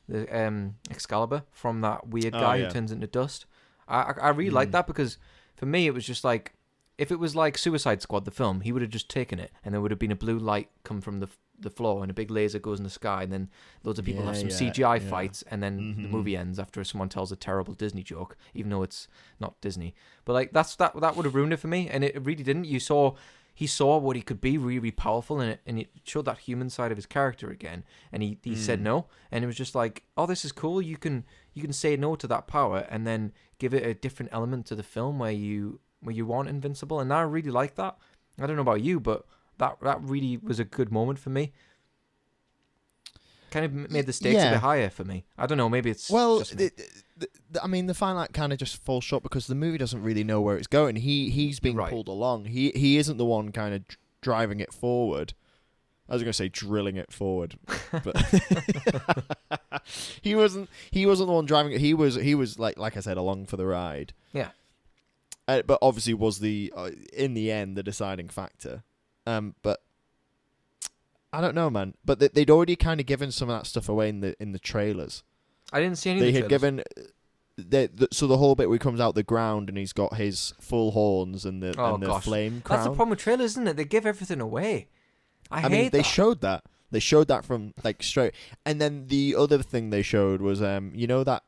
the Excalibur, from that weird guy who turns into dust. I really like that, because for me it was just like, if it was like Suicide Squad, the film, he would have just taken it, and there would have been a blue light come from the floor, and a big laser goes in the sky, and then loads of people have some CGI fights, and then the movie ends after someone tells a terrible Disney joke, even though it's not Disney. But like that would have ruined it for me, and it really didn't. He saw what he could be, really, really powerful, and it showed that human side of his character again. And he said no, and it was just like, oh, this is cool. You can say no to that power, and then give it a different element to the film where you aren't invincible. And I really like that. I don't know about you, but that really was a good moment for me. Kind of made the stakes a bit higher for me. I don't know, maybe it's just me. I mean, the final act kind of just falls short because the movie doesn't really know where it's going. He's being pulled along. He isn't the one kind of driving it forward. I was going to say drilling it forward, but he wasn't the one driving it. He was like I said, along for the ride. Yeah. But obviously was in the end the deciding factor. But I don't know, man. But they'd already kind of given some of that stuff away in the trailers. I didn't see any of they the had trailers. given so the whole bit where he comes out the ground and he's got his full horns and the flame crown. That's the problem with trailers, isn't it? They give everything away. I mean, they showed that. They showed that from like straight. And then the other thing they showed was you know that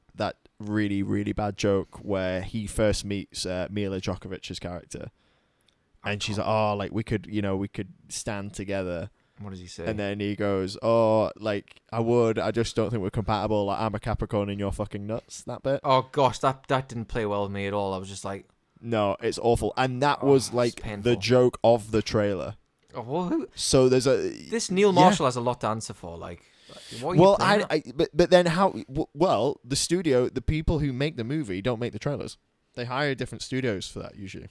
really, really bad joke where he first meets Mila Djokovic's character. And she's like, "Oh, like we could stand together." What does he say? And then he goes, "Oh, like I would. I just don't think we're compatible. Like I'm a Capricorn and you're fucking nuts." That bit. Oh gosh, that didn't play well with me at all. I was just like, no, it's awful. And that was like the joke of the trailer. Oh, well, so there's this Neil Marshall has a lot to answer for. Like, what are you but then how? Well, the studio, the people who make the movie don't make the trailers. They hire different studios for that usually.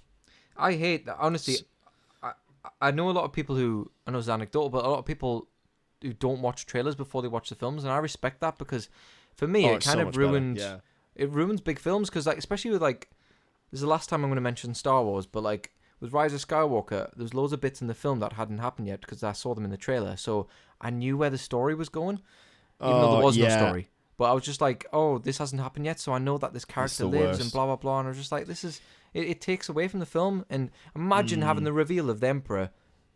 I hate that. Honestly, I know a lot of people who, I know it's anecdotal, but a lot of people who don't watch trailers before they watch the films, and I respect that because for me, it kind of ruined. It ruins big films because, like, especially with like, this is the last time I'm going to mention Star Wars, but like with Rise of Skywalker, there's loads of bits in the film that hadn't happened yet because I saw them in the trailer, so I knew where the story was going, even though there was no story. But I was just like, oh, this hasn't happened yet, so I know that this character lives and blah blah blah, and I was just like, this is. It takes away from the film, and imagine having the reveal of the Emperor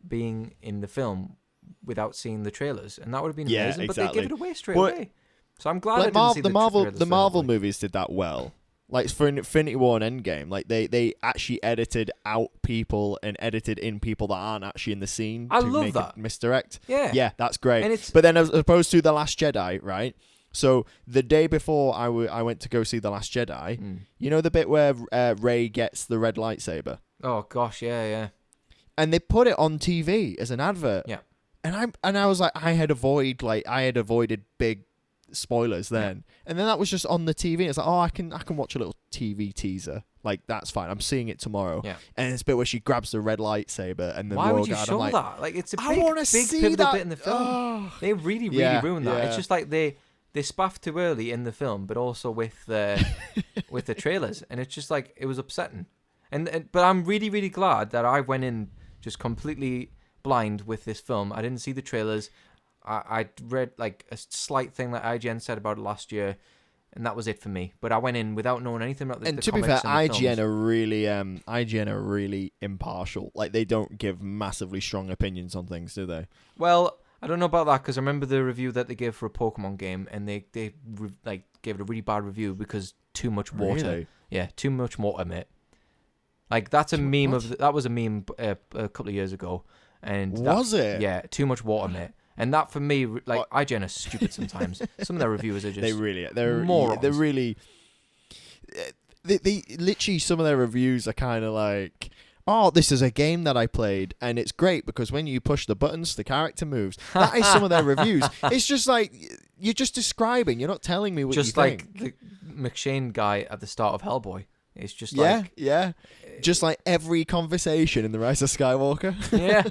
being in the film without seeing the trailers, and that would have been amazing. Exactly. But they give it away straight away. So I'm glad I didn't see the trailers. The Marvel movies did that well. Like for Infinity War and Endgame, like they actually edited out people and edited in people that aren't actually in the scene. I to love make that. It misdirect. Yeah, that's great. And but then as opposed to The Last Jedi, right? So the day before I went to go see The Last Jedi, you know the bit where Rey gets the red lightsaber? Oh gosh, yeah. And they put it on TV as an advert. Yeah. And I was like, I had avoided big spoilers then. And then that was just on the TV. It's like, oh, I can watch a little TV teaser. Like that's fine. I'm seeing it tomorrow. Yeah. And it's a bit where she grabs the red lightsaber and the Why Royal would you Guard. show that? Like it's a I big see pivotal that. bit in the film. Oh. They really ruined that. It's just like they spaffed too early in the film, but also with the with the trailers, and it's just like it was upsetting. But I'm really, really glad that I went in just completely blind with this film. I didn't see the trailers. I read like a slight thing that IGN said about it last year, and that was it for me. But I went in without knowing anything about the And to be fair, IGN are really impartial. Like they don't give massively strong opinions on things, do they? Well, I don't know about that because I remember the review that they gave for a Pokemon game, and they gave it a really bad review because too much water. Really? Yeah, too much water, mate. Like that's a meme that was a meme a couple of years ago, and was it? Yeah, too much water, mate. And that for me, like IGN are stupid sometimes. Some of their reviewers are just they're morons. They're really they literally some of their reviews are kind of like, oh, this is a game that I played, and it's great because when you push the buttons, the character moves. That is some of their reviews. It's just like you're just describing. You're not telling me what you think. Just like the McShane guy at the start of Hellboy. It's just just like every conversation in The Rise of Skywalker. Yeah.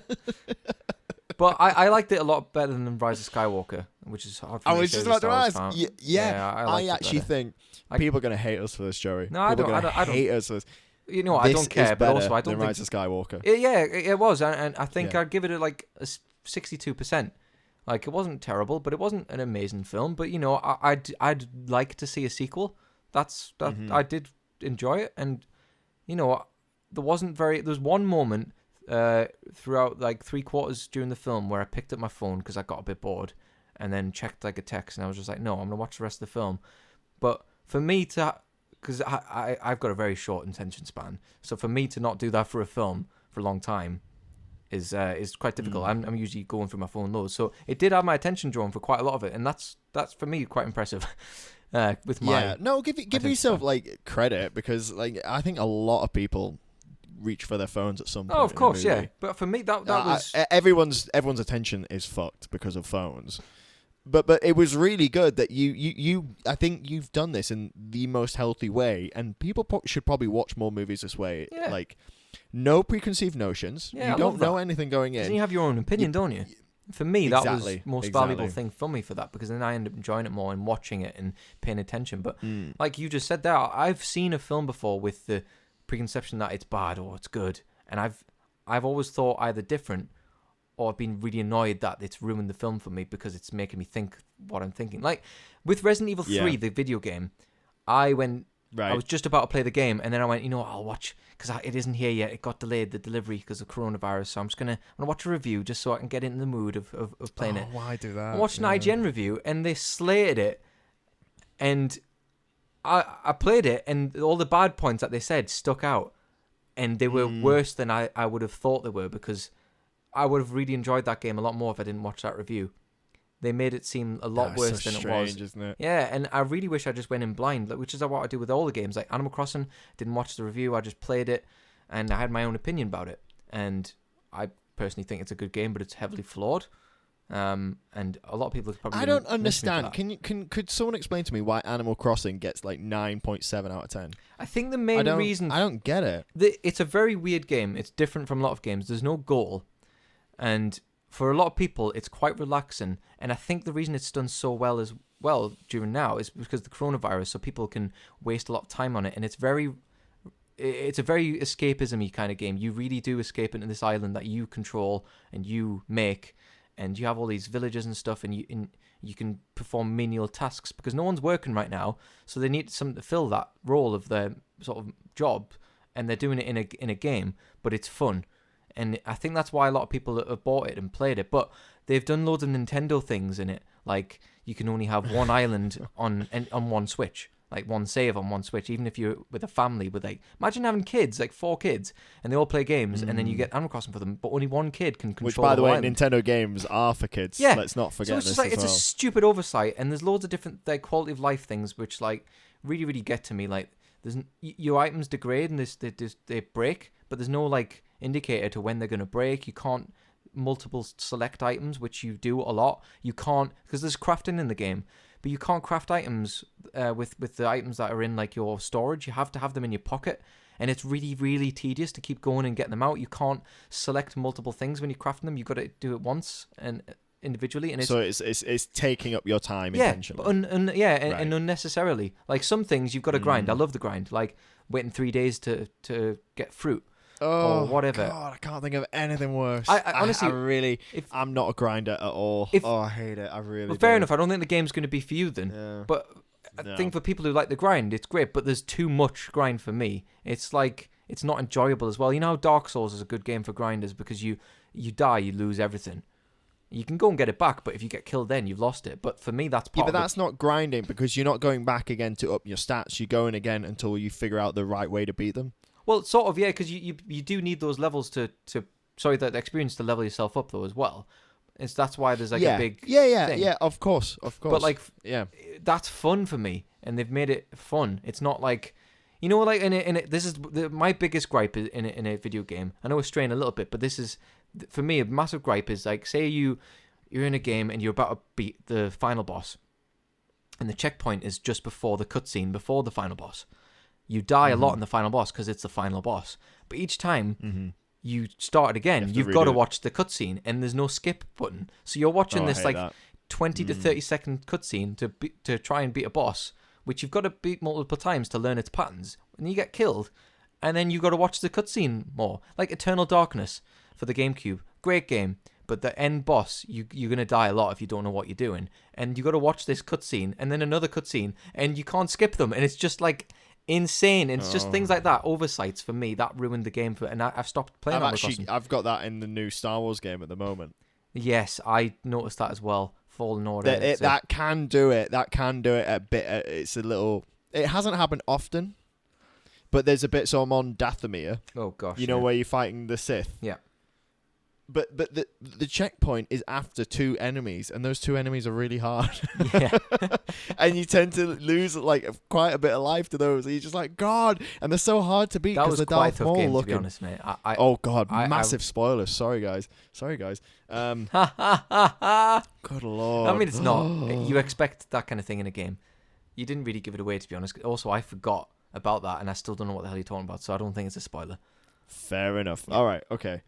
But I liked it a lot better than Rise of Skywalker, which is hard for me to say. I was just about to ask. I I actually think people are going to hate us for this, Joey. No, I don't. Hate us for this. You know what? I don't care, but also I don't think Rise of Skywalker. It was, and I think I'd give it a 62%. Like it wasn't terrible, but it wasn't an amazing film. But you know, I'd like to see a sequel. I did enjoy it, and you know, there was one moment throughout like 3/4 during the film where I picked up my phone because I got a bit bored, and then checked like a text, and I was just like, no, I'm gonna watch the rest of the film. But for me to, because I've got a very short attention span, so for me to not do that for a film for a long time is quite difficult. I'm usually going through my phone loads, so it did have my attention drawn for quite a lot of it, and that's for me quite impressive. With my give yourself like credit because like I think a lot of people reach for their phones at some point. Oh, of course, in a movie. yeah. But for me, that was everyone's attention is fucked because of phones. But it was really good that you I think you've done this in the most healthy way, and people should probably watch more movies this way. Yeah. Like, no preconceived notions. Yeah, You I love don't know that. anything going Because in. you have your own opinion, don't you? For me, that was Exactly, the most exactly. valuable thing for me for that, because then I end up enjoying it more and watching it and paying attention. But Mm. like you just said there, I've seen a film before with the preconception that it's bad or it's good, and I've always thought either different, or I've been really annoyed that it's ruined the film for me because it's making me think what I'm thinking. Like with Resident Evil 3, the video game, I was just about to play the game, and then I went, you know what, I'll watch, because it isn't here yet. It got delayed, the delivery, because of coronavirus. So I'm gonna watch a review just so I can get in the mood of playing it. Why do that? I watched an IGN review, and they slated it, and I played it, and all the bad points that they said stuck out, and they were worse than I would have thought they were, because I would have really enjoyed that game a lot more if I didn't watch that review. They made it seem a lot worse than it was. Isn't it? Yeah, and I really wish I just went in blind, which is what I do with all the games. Like Animal Crossing, didn't watch the review, I just played it, and I had my own opinion about it. And I personally think it's a good game, but it's heavily flawed. And a lot of people probably. I don't gonna miss me for understand. that. Could someone explain to me why Animal Crossing gets like 9.7 out of 10? I think the main reason I don't get it. it's a very weird game. It's different from a lot of games. There's no goal, and for a lot of people, it's quite relaxing. And I think the reason it's done so well as well during now is because of the coronavirus, so people can waste a lot of time on it. And it's a very escapism-y kind of game. You really do escape into this island that you control and you make, and you have all these villages and stuff, and you can perform menial tasks because no one's working right now, so they need something to fill that role of their sort of job, and they're doing it in a game, but it's fun. And I think that's why a lot of people have bought it and played it. But they've done loads of Nintendo things in it. Like, you can only have one island on one Switch. Like, one save on one Switch. Even if you're with a family with, like... Imagine having kids, like 4 kids, and they all play games, and then you get Animal Crossing for them, but only one kid can control. Which, by the way, island. Nintendo games are for kids. Yeah. Let's not forget So it's this just like, as it's well. a stupid oversight, and there's loads of different like quality of life things which, like, really, really get to me. Like, your items degrade and they break, but there's no, like, indicator to when they're going to break. You can't multiple select items, which you do a lot. You can't, because there's crafting in the game, but you can't craft items with the items that are in, like, your storage. You have to have them in your pocket, and it's really, really tedious to keep going and getting them out. You can't select multiple things when you're crafting them. You've got to do it once and individually, and so it's taking up your time intentionally. And unnecessarily. Like, some things you've got to grind. I love the grind, like waiting 3 days to get fruit. Oh, or whatever. God, I can't think of anything worse. I honestly, I'm not a grinder at all. I hate it. I really well, do. fair enough. I don't think the game's going to be for you then. Yeah. But I think for people who like the grind, it's great. But there's too much grind for me. It's like, it's not enjoyable as well. You know how Dark Souls is a good game for grinders because you die, you lose everything. You can go and get it back, but if you get killed then, you've lost it. But for me, that's part but of that's not grinding because you're not going back again to up your stats. You're going again until you figure out the right way to beat them. Well, sort of, yeah, because you do need those levels that experience to level yourself up, though, as well. That's why there's, like, a big thing. Yeah, of course. But, like, that's fun for me, and they've made it fun. It's not like, you know, like, this is my biggest gripe in a video game. I know we're straying a little bit, but this is, for me, a massive gripe is, like, say you're in a game and you're about to beat the final boss, and the checkpoint is just before the cutscene, before the final boss. You die a lot in the final boss because it's the final boss. But each time you start it again, you've got to watch the cutscene, and there's no skip button. So you're watching this, like, 20 to 30 second cutscene to try and beat a boss, which you've got to beat multiple times to learn its patterns. And you get killed, and then you've got to watch the cutscene more. Like Eternal Darkness for the GameCube. Great game. But the end boss, you're going to die a lot if you don't know what you're doing. And you got to watch this cutscene, and then another cutscene, and you can't skip them. And it's just, like, insane. And it's just things like that, oversights for me, that ruined the game and I've stopped playing. I've got that in the new Star Wars game at the moment. Yes, I noticed that as well. Fallen Order. That can do it a bit. It's a little. It hasn't happened often, but there's a bit. So I'm on Dathomir. Oh gosh. You know where you're fighting the Sith. Yeah. But the checkpoint is after 2 enemies, and those 2 enemies are really hard. Yeah. And you tend to lose like quite a bit of life to those. And you're just like, God, and they're so hard to beat That because was the quite a Darth tough Maul game, looking. to be honest, mate. Oh God, I- massive spoilers. Sorry guys. Good lord. I mean, it's not. You expect that kind of thing in a game. You didn't really give it away, to be honest. Also, I forgot about that, and I still don't know what the hell you're talking about, so I don't think it's a spoiler. Fair enough. Yeah. All right. Okay.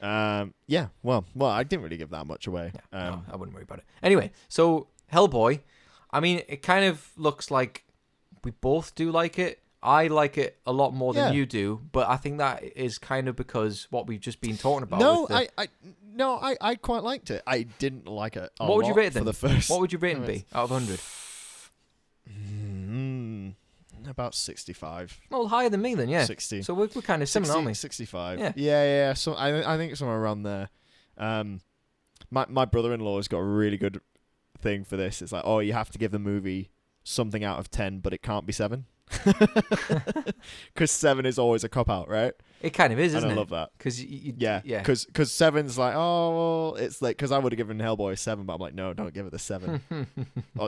Yeah. Well, I didn't really give that much away. Yeah, no, I wouldn't worry about it. Anyway, so Hellboy, I mean, it kind of looks like we both do like it. I like it a lot more than you do, but I think that is kind of because what we've just been talking about. No, I quite liked it. I didn't like it. What would you rate it then? For the first, what would your rating be out of 100? About 65. Well, higher than me then, yeah. 60. So we're kind of similar, aren't we? 65. Yeah. Yeah. So I think somewhere around there. My brother-in-law's got a really good thing for this. It's like, oh, you have to give the movie something out of 10, but it can't be 7. Because 7 is always a cop-out, right? It kind of is, isn't it? I love that. Because Yeah. Because 7's like, oh, well, it's like, because I would have given Hellboy a 7, but I'm like, no, don't give it a 7.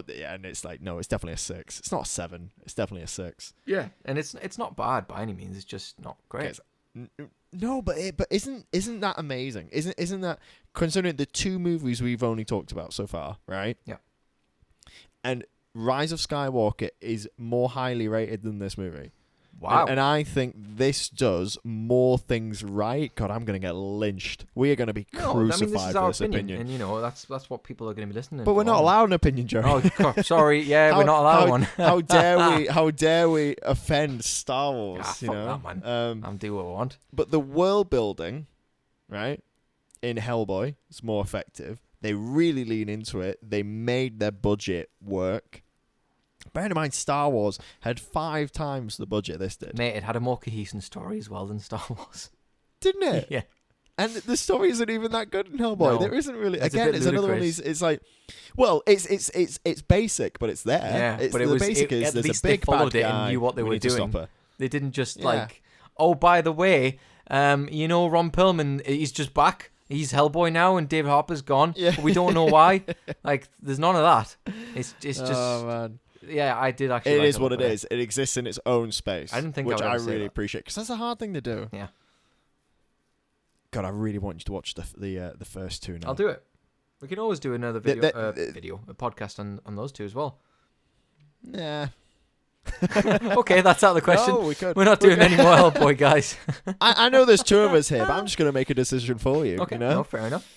Yeah, and it's like, no, it's definitely a 6. It's not a 7. It's definitely a 6. Yeah, and it's not bad by any means. It's just not great. No, but isn't that amazing? Isn't that, considering the 2 movies we've only talked about so far, right? Yeah. And Rise of Skywalker is more highly rated than this movie. Wow. And I think this does more things right. God, I'm going to get lynched. We are going to be crucified this is for our this opinion. And, that's what people are going to be listening to. But we're not allowed an opinion, Joe. Oh, God, sorry. Yeah, we're not allowed one. How dare we offend Star Wars, fuck that, man. I'm do what I want. But the world building, right, in Hellboy is more effective. They really lean into it. They made their budget work. Bear in mind, Star Wars had 5 times the budget this did. Mate, it had a more cohesive story as well than Star Wars. Didn't it? Yeah. And the story isn't even that good in Hellboy. No. There isn't really. It's Again, it's another one of these. It's like, well, it's basic, but it's there. Yeah, but there's at a least big they followed bad it guy. and knew what they We were need to doing. stop her. They didn't just oh, by the way, Ron Perlman, he's just back. He's Hellboy now, and David Harper's gone. Yeah. But we don't know why. Like, there's none of that. It's just. Oh man. Yeah, I did actually. It is what it is. It exists in its own space. I didn't think which I would I ever say really that. appreciate, because that's a hard thing to do. Yeah. God, I really want you to watch the first 2 now. I'll do it. We can always do another video, a podcast on those 2 as well. Nah. Okay, that's out of the question. No, we could. We're not doing any more Hellboy, guys. I know there's 2 of us here, but I'm just going to make a decision for you. Okay, you know? no, fair enough.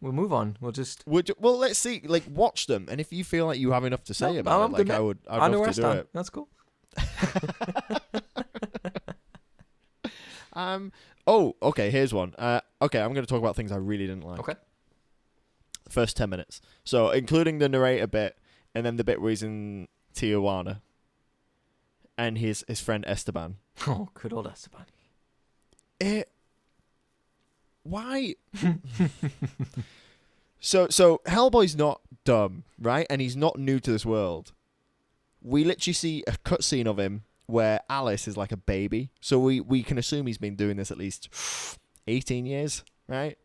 We'll move on. We'll just. Well, let's see. Like, watch them, and if you feel like you have enough to say about I'm it, like good, I'd I know love where I to do stand. it. That's cool. Oh, okay. Here's one. Okay, I'm going to talk about things I really didn't like. Okay. First 10 minutes. So, including the narrator bit, and then the bit where he's in Tijuana, and his friend Esteban. Oh, good old Esteban. Why? So Hellboy's not dumb, right? And he's not new to this world. We literally see a cutscene of him where Alice is like a baby. So we can assume he's been doing this at least 18 years, right?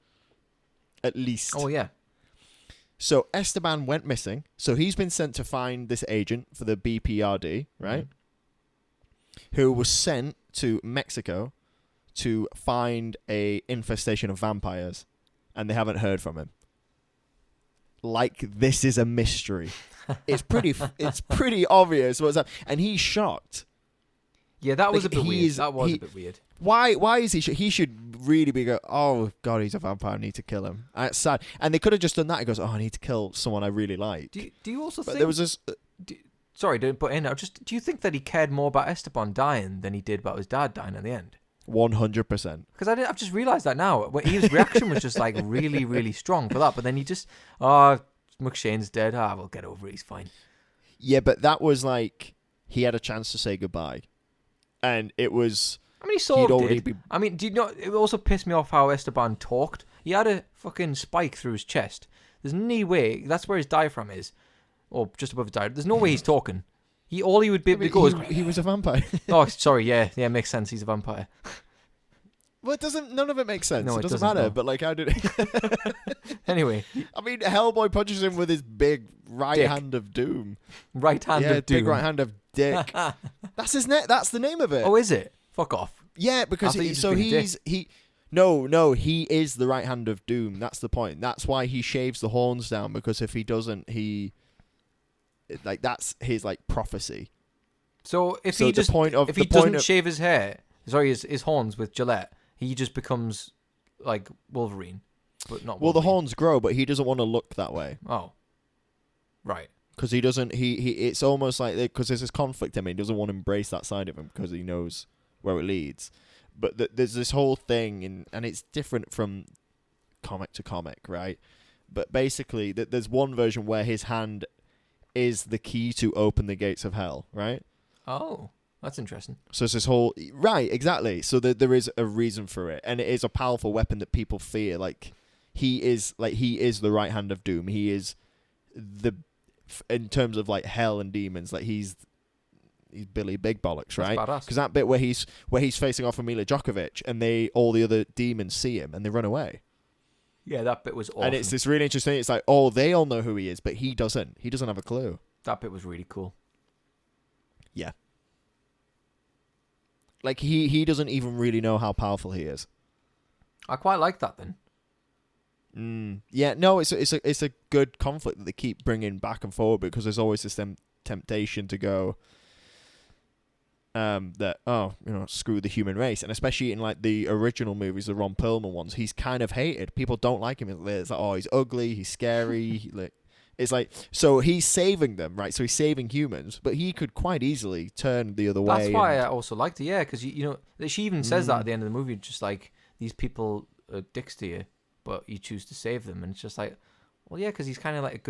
At least. Oh, yeah. So Esteban went missing. So he's been sent to find this agent for the BPRD, right? Mm-hmm. Who was sent to Mexico to find a infestation of vampires, and they haven't heard from him. Like, this is a mystery. It's pretty obvious what's up, and he's shocked. Yeah, that was a bit weird. That was a bit weird. Why is he? He should really be go. Oh God, he's a vampire. I need to kill him. It's sad. And they could have just done that. He goes, oh, I need to kill someone I really like. Do you also but think there was this? Sorry, don't put in. Do you think that he cared more about Esteban dying than he did about his dad dying at the end? 100%. Because I've just realised that now. His reaction was just like really, really strong for that. But then he just, McShane's dead. We'll get over it. He's fine. Yeah, but that was like he had a chance to say goodbye, and it was. I mean, he sort of did. I mean, do you know? It also pissed me off how Esteban talked. He had a fucking spike through his chest. There's no way. That's where his diaphragm is, or just above his diaphragm. There's no way he's talking. All he would be able to go is... He was a vampire. Oh, sorry, yeah, makes sense. He's a vampire. Well, none of it makes sense. No, it it doesn't doesn't, matter. no. But like, how did it? Anyway, I mean, Hellboy punches him with his big right Dick. hand of doom. right hand yeah, of doom. big right hand of dick. That's his net. That's the name of it. Oh, is it? Fuck off. Yeah, because I thought you just so been a dick. he. No, he is the right hand of doom. That's the point. That's why he shaves the horns down, because if he doesn't, that's his like prophecy. So if So he the just point of if the he point doesn't of- shave his hair, his horns with Gillette, he just becomes like Wolverine, but not. Well, the Wolverine. horns grow, but he doesn't want to look that way. Oh, right. Because he doesn't. He. It's almost like because there's this conflict in him. He doesn't want to embrace that side of him because he knows where it leads. But there's this whole thing, and it's different from comic to comic, right? But basically, there's one version where his hand is the key to open the gates of hell, right? Oh, that's interesting. So it's this whole right, exactly. So there is a reason for it, and it is a powerful weapon that people fear. Like he is the right hand of doom. He is in terms of like hell and demons. Like he's Billy Big Bollocks, right? That's badass. Because that bit where he's facing off Mila Djokovic, and all the other demons see him and they run away. Yeah, that bit was awesome. And it's this really interesting. It's like, oh, they all know who he is, but he doesn't. He doesn't have a clue. That bit was really cool. Yeah. Like he doesn't even really know how powerful he is. I quite like that then. Yeah, no, it's a good conflict that they keep bringing back and forward, because there's always this temptation to go screw the human race, and especially in like the original movies, the Ron Perlman ones, he's kind of hated. People don't like him. It's like, oh, he's ugly, he's scary. It's like, so he's saving them, right? So he's saving humans, but he could quite easily turn the other way. That's why I also liked it, yeah, because you know she even says that at the end of the movie, just like, these people are dicks to you, but you choose to save them, and it's just like, well, yeah, because he's kind of like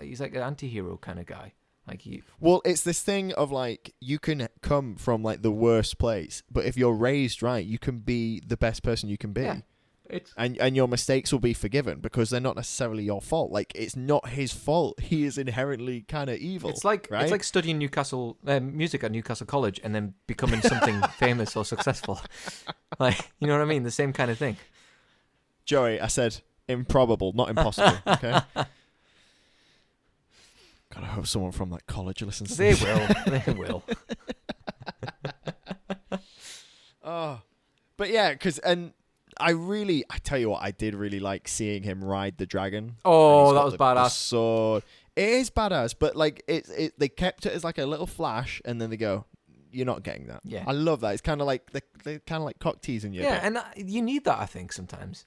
he's like an anti-hero kind of guy. Like Well, it's this thing of like, you can come from like the worst place, but if you're raised right, you can be the best person you can be. Yeah. And your mistakes will be forgiven because they're not necessarily your fault. Like, it's not his fault. He is inherently kind of evil. It's like right? It's like studying music at Newcastle College and then becoming something famous or successful. Like, you know what I mean? The same kind of thing. Joey, I said improbable, not impossible. Okay. God, I hope someone from that college listens to They this. will. They will. Oh, but yeah, I tell you what, I did really like seeing him ride the dragon. Oh, And that he's was got the badass. sword. It is badass, but like they kept it as like a little flash, and then they go, "You're not getting that." Yeah. I love that. It's kind of like they're kind of like cock teasing you. Yeah, and you need that, I think, sometimes.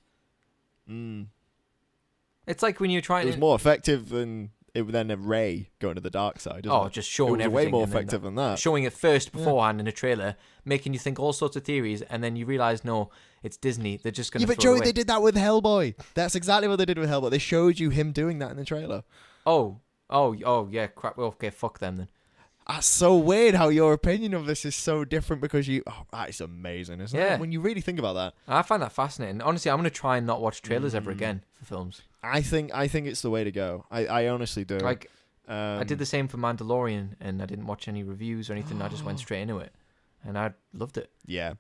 It's like when you're trying It was to... more effective than a Ray going to the dark side. Isn't it? just showing it was everything. way more and then effective than that. Showing it first beforehand in a trailer, making you think all sorts of theories, and then you realise, no, it's Disney. They're just going to Yeah, but throw it Joey, away. they did that with Hellboy. That's exactly what they did with Hellboy. They showed you him doing that in the trailer. Oh, yeah, crap. Well, okay, fuck them then. That's so weird how your opinion of this is so different because that is amazing, isn't Yeah. it? When you really think about that. I find that fascinating. Honestly, I'm going to try and not watch trailers ever again for films. I think it's the way to go. I honestly do. Like, I did the same for Mandalorian, and I didn't watch any reviews or anything. I just went straight into it, and I loved it. Yeah.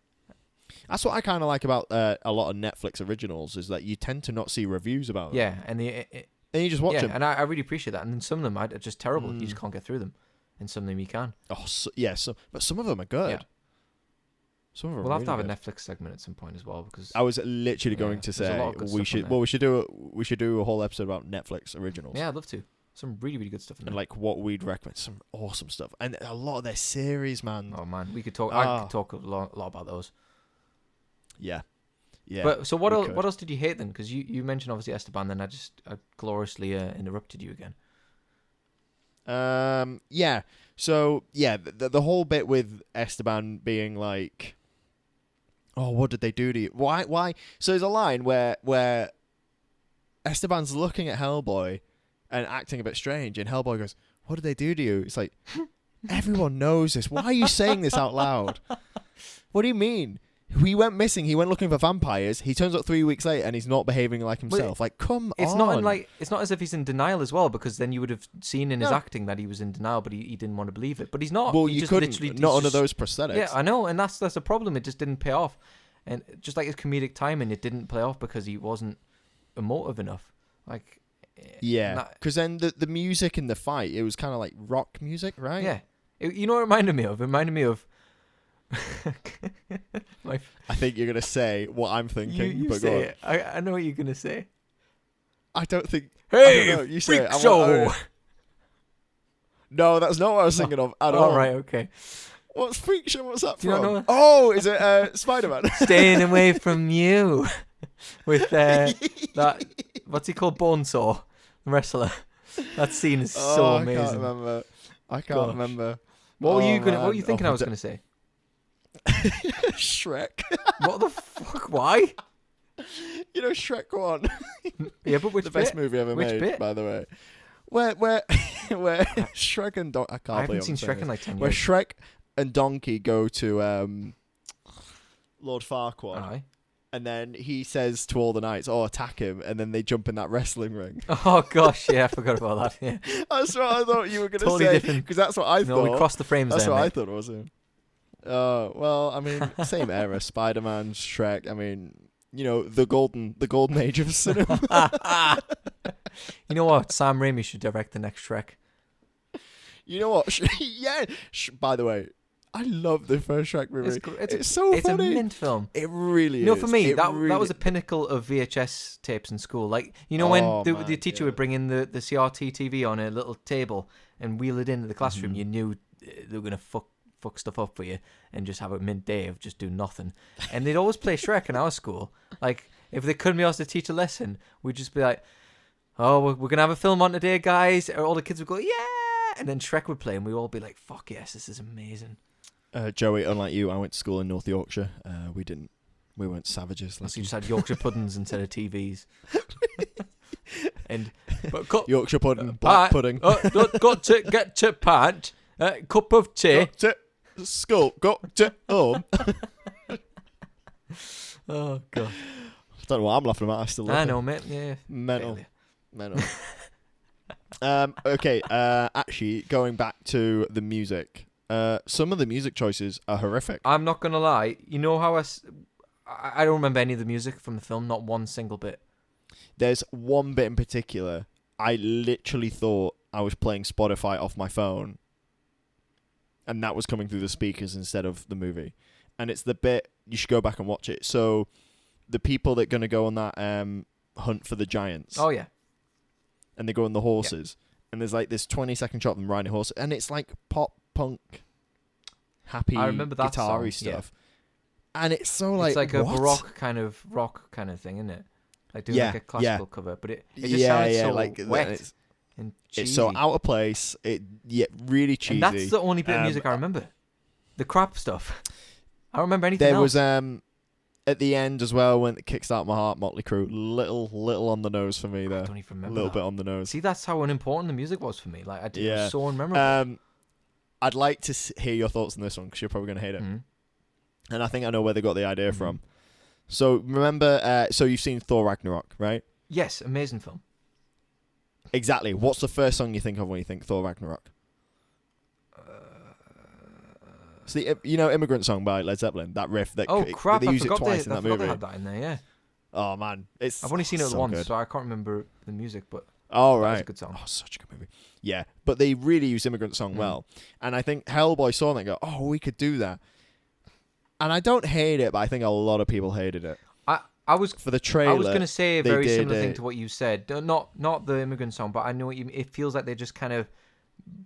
That's what I kind of like about a lot of Netflix originals, is that you tend to not see reviews about them. Yeah, and And you just watch them. and I really appreciate that. And then some of them are just terrible. You just can't get through them, and some of them you can. Oh, but some of them are good. Yeah. Some of them We'll are have to have really a good. Netflix segment at some point as well, because I was literally going to there's a say lot of good we stuff should. on Well, we should do a whole episode about Netflix originals. yeah, I'd love to. Some really, really good stuff in there. And like what we'd recommend, some awesome stuff, and a lot of their series, man. Oh man, we could talk. I could talk a lot about those. Yeah. But so what we else? could. What else did you hate then? Because you mentioned obviously Esteban, then I gloriously interrupted you again. Yeah. So yeah, the whole bit with Esteban being like, "Oh, what did they do to you? Why?" So there's a line where Esteban's looking at Hellboy and acting a bit strange, and Hellboy goes, "What did they do to you?" It's like, everyone knows this. Why are you saying this out loud? What do you mean? He went missing. He went looking for vampires. He turns up 3 weeks later, and he's not behaving like himself. Like, come It's on. it's not as if he's in denial as well, because then you would have seen in his No. acting that he was in denial, but he didn't want to believe it. But he's not. Well, He you just couldn't. literally- Not he's under just- those prosthetics. Yeah, I know, and that's a problem. It just didn't pay off. and just like his comedic timing, it didn't play off because he wasn't emotive enough. Like, Yeah, because then the music in the fight, it was kind of like rock music, right? yeah, you know what it reminded me of? It reminded me of. I think you're gonna say what I'm thinking, you but say go on. it. I know what you're gonna say. I don't think. Hey, I don't know, you say freak it. show! No, that's not what I was thinking of at all. All right, okay. What's Freak Show? What's that Do you from? not know? Oh, is it Spider-Man? Staying away from you with that. What's he called? Bonesaw, the wrestler. That scene is so amazing. I can't remember. What were you thinking I was gonna say? Shrek. What the fuck? Why? You know Shrek 1. Yeah, but which the bit? best movie ever Which made, bit? by the way. Where Shrek and Donkey. I haven't seen Shrek in like 10 years. Where Shrek and Donkey go to Lord Farquaad. Aye. And then he says to all the knights, "Oh, attack him!" And then they jump in that wrestling ring. Oh gosh, yeah, I forgot about that. Yeah, That's what I thought you were going to Totally say. different. Because that's what I no, thought. we crossed the frames That's there, what mate. I thought it was him. Oh, well, I mean, same era. Spider-Man, Shrek. I mean, you know, the golden age of cinema. You know what? Sam Raimi should direct the next Shrek. You know what? Yeah. By the way, I love the first Shrek movie. It's so it's funny. a mint film. It really is. You know, for me, It that really- was a pinnacle of VHS tapes in school. Like, you know, when Oh, the man, teacher yeah. would bring in the CRT TV on a little table and wheel it into the classroom, you knew they were going to fuck stuff up for you and just have a mint day of just do nothing. And they'd always play Shrek in our school. Like, if they couldn't be asked to teach a lesson, we'd just be like, "Oh, we're going to have a film on today, guys." Or all the kids would go, "Yeah." And then Shrek would play and we'd all be like, "Fuck yes, this is amazing." Joey, unlike you, I went to school in North Yorkshire. We weren't savages. So you just had Yorkshire puddings instead of TVs. But Yorkshire pudding, black pudding. Got to get to pant. Cup of tea. Got to school. Got to home. Oh god. I don't know what I'm laughing about. I still love I it. know, mate. Yeah. Mental. Failure. Mental. Okay. Actually, going back to the music. Some of the music choices are horrific. I'm not gonna lie. You know how I don't remember any of the music from the film. Not one single bit. There's one bit in particular. I literally thought I was playing Spotify off my phone, and that was coming through the speakers instead of the movie. And it's the bit, you should go back and watch it. So the people that are going to go on that hunt for the giants. Oh yeah. And they go on the horses. And there's like this 20-second shot of them riding horses. And it's like pop, punk, happy, I remember that guitar-y song, yeah. stuff. And it's so like, It's like a what? baroque kind of rock kind of thing, isn't it? Like doing like a classical cover, but it just sounds so wet and cheesy. It's so out of place. Really cheesy. And that's the only bit of music I remember. The crap stuff. I don't remember anything There else. was at the end as well when it Kickstart My Heart, Motley Crue, little on the nose for me there. I don't even remember. A little that. bit on the nose. See, that's how unimportant the music was for me. Like, it was so unmemorable. I'd like to hear your thoughts on this one because you're probably going to hate it. Mhm. And I think I know where they got the idea from. So remember, so you've seen Thor Ragnarok, right? Yes, amazing film. Exactly. What's the first song you think of when you think Thor Ragnarok? It's the Immigrant Song by Led Zeppelin. That riff that Crap! they I use it forgot twice in I that forgot movie. they had that in there. Yeah, Oh man, I've only seen it so once, good. so I can't remember the music. But Oh that right, was a good song. Oh, such a good movie. Yeah, but they really use Immigrant Song well, and I think Hellboy saw that and go, "Oh, we could do that." And I don't hate it, but I think a lot of people hated it. I was For the trailer, I was going to say a they very did similar thing it. to what you said. Not the Immigrant Song, but I know what you mean. It feels like they just kind of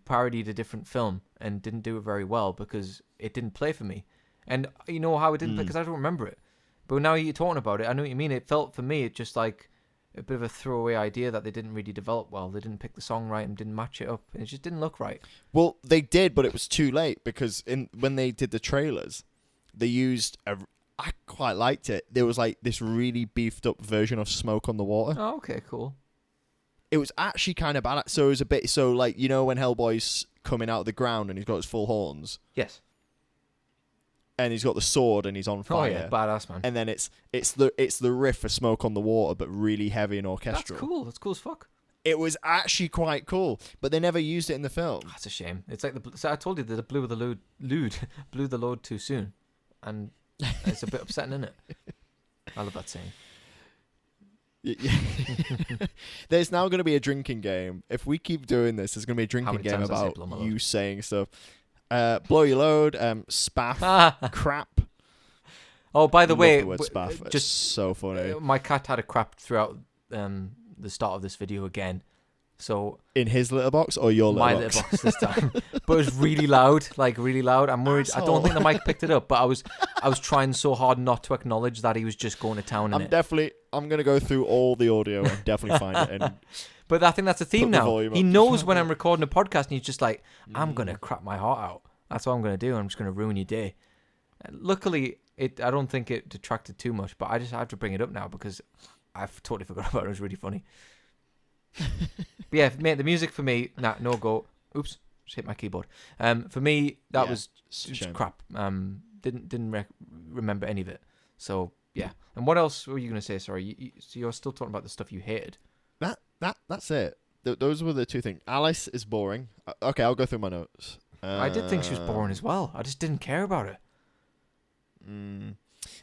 parodied a different film and didn't do it very well because it didn't play for me. And you know how it didn't play? Because I don't remember it. But now you're talking about it, I know what you mean. It felt for me it just like a bit of a throwaway idea that they didn't really develop well. They didn't pick the song right and didn't match it up. It just didn't look right. Well, they did, but it was too late because when they did the trailers, they used I quite liked it. There was like this really beefed up version of Smoke on the Water. Oh, okay, cool. It was actually kind of bad. So it was a bit like when Hellboy's coming out of the ground and he's got his full horns Yes. and he's got the sword and he's on fire. Oh yeah, badass man. And then it's the riff for Smoke on the Water, but really heavy and orchestral. That's cool. That's cool as fuck. It was actually quite cool, but they never used it in the film. That's a shame. It's like so I told you that the blew the load too soon, and It's a bit upsetting, isn't it? I love that saying. There's now going to be a drinking game. If we keep doing this, there's going to be a drinking game times I say about blow my you load? saying stuff. Blow your load, spaff, crap. Oh, by the Love way, the word spaff. It's just so funny. my cat had a crap throughout the start of this video again. So In his litter box or your my litter box? litter box this time, but it was really loud, like really loud. I'm worried. I don't think the mic picked it up, but I was trying so hard not to acknowledge that he was just going to town in it. I'm going to go through all the audio and definitely find it. And But I think that's a theme Put the now. volume He up. knows when I'm recording a podcast, and he's just like, I'm going to crap my heart out. That's what I'm going to do. I'm just going to ruin your day. Luckily, I don't think it detracted too much, but I just have to bring it up now because I've totally forgot about it. It was really funny. But yeah, mate, the music for me, no go. Oops, just hit my keyboard. For me, that was just crap. Didn't remember any of it. So yeah. And what else were you going to say? Sorry, so you're still talking about the stuff you hated. That's it. Those were the two things. Alice is boring. Okay, I'll go through my notes. I did think she was boring as well. I just didn't care about her.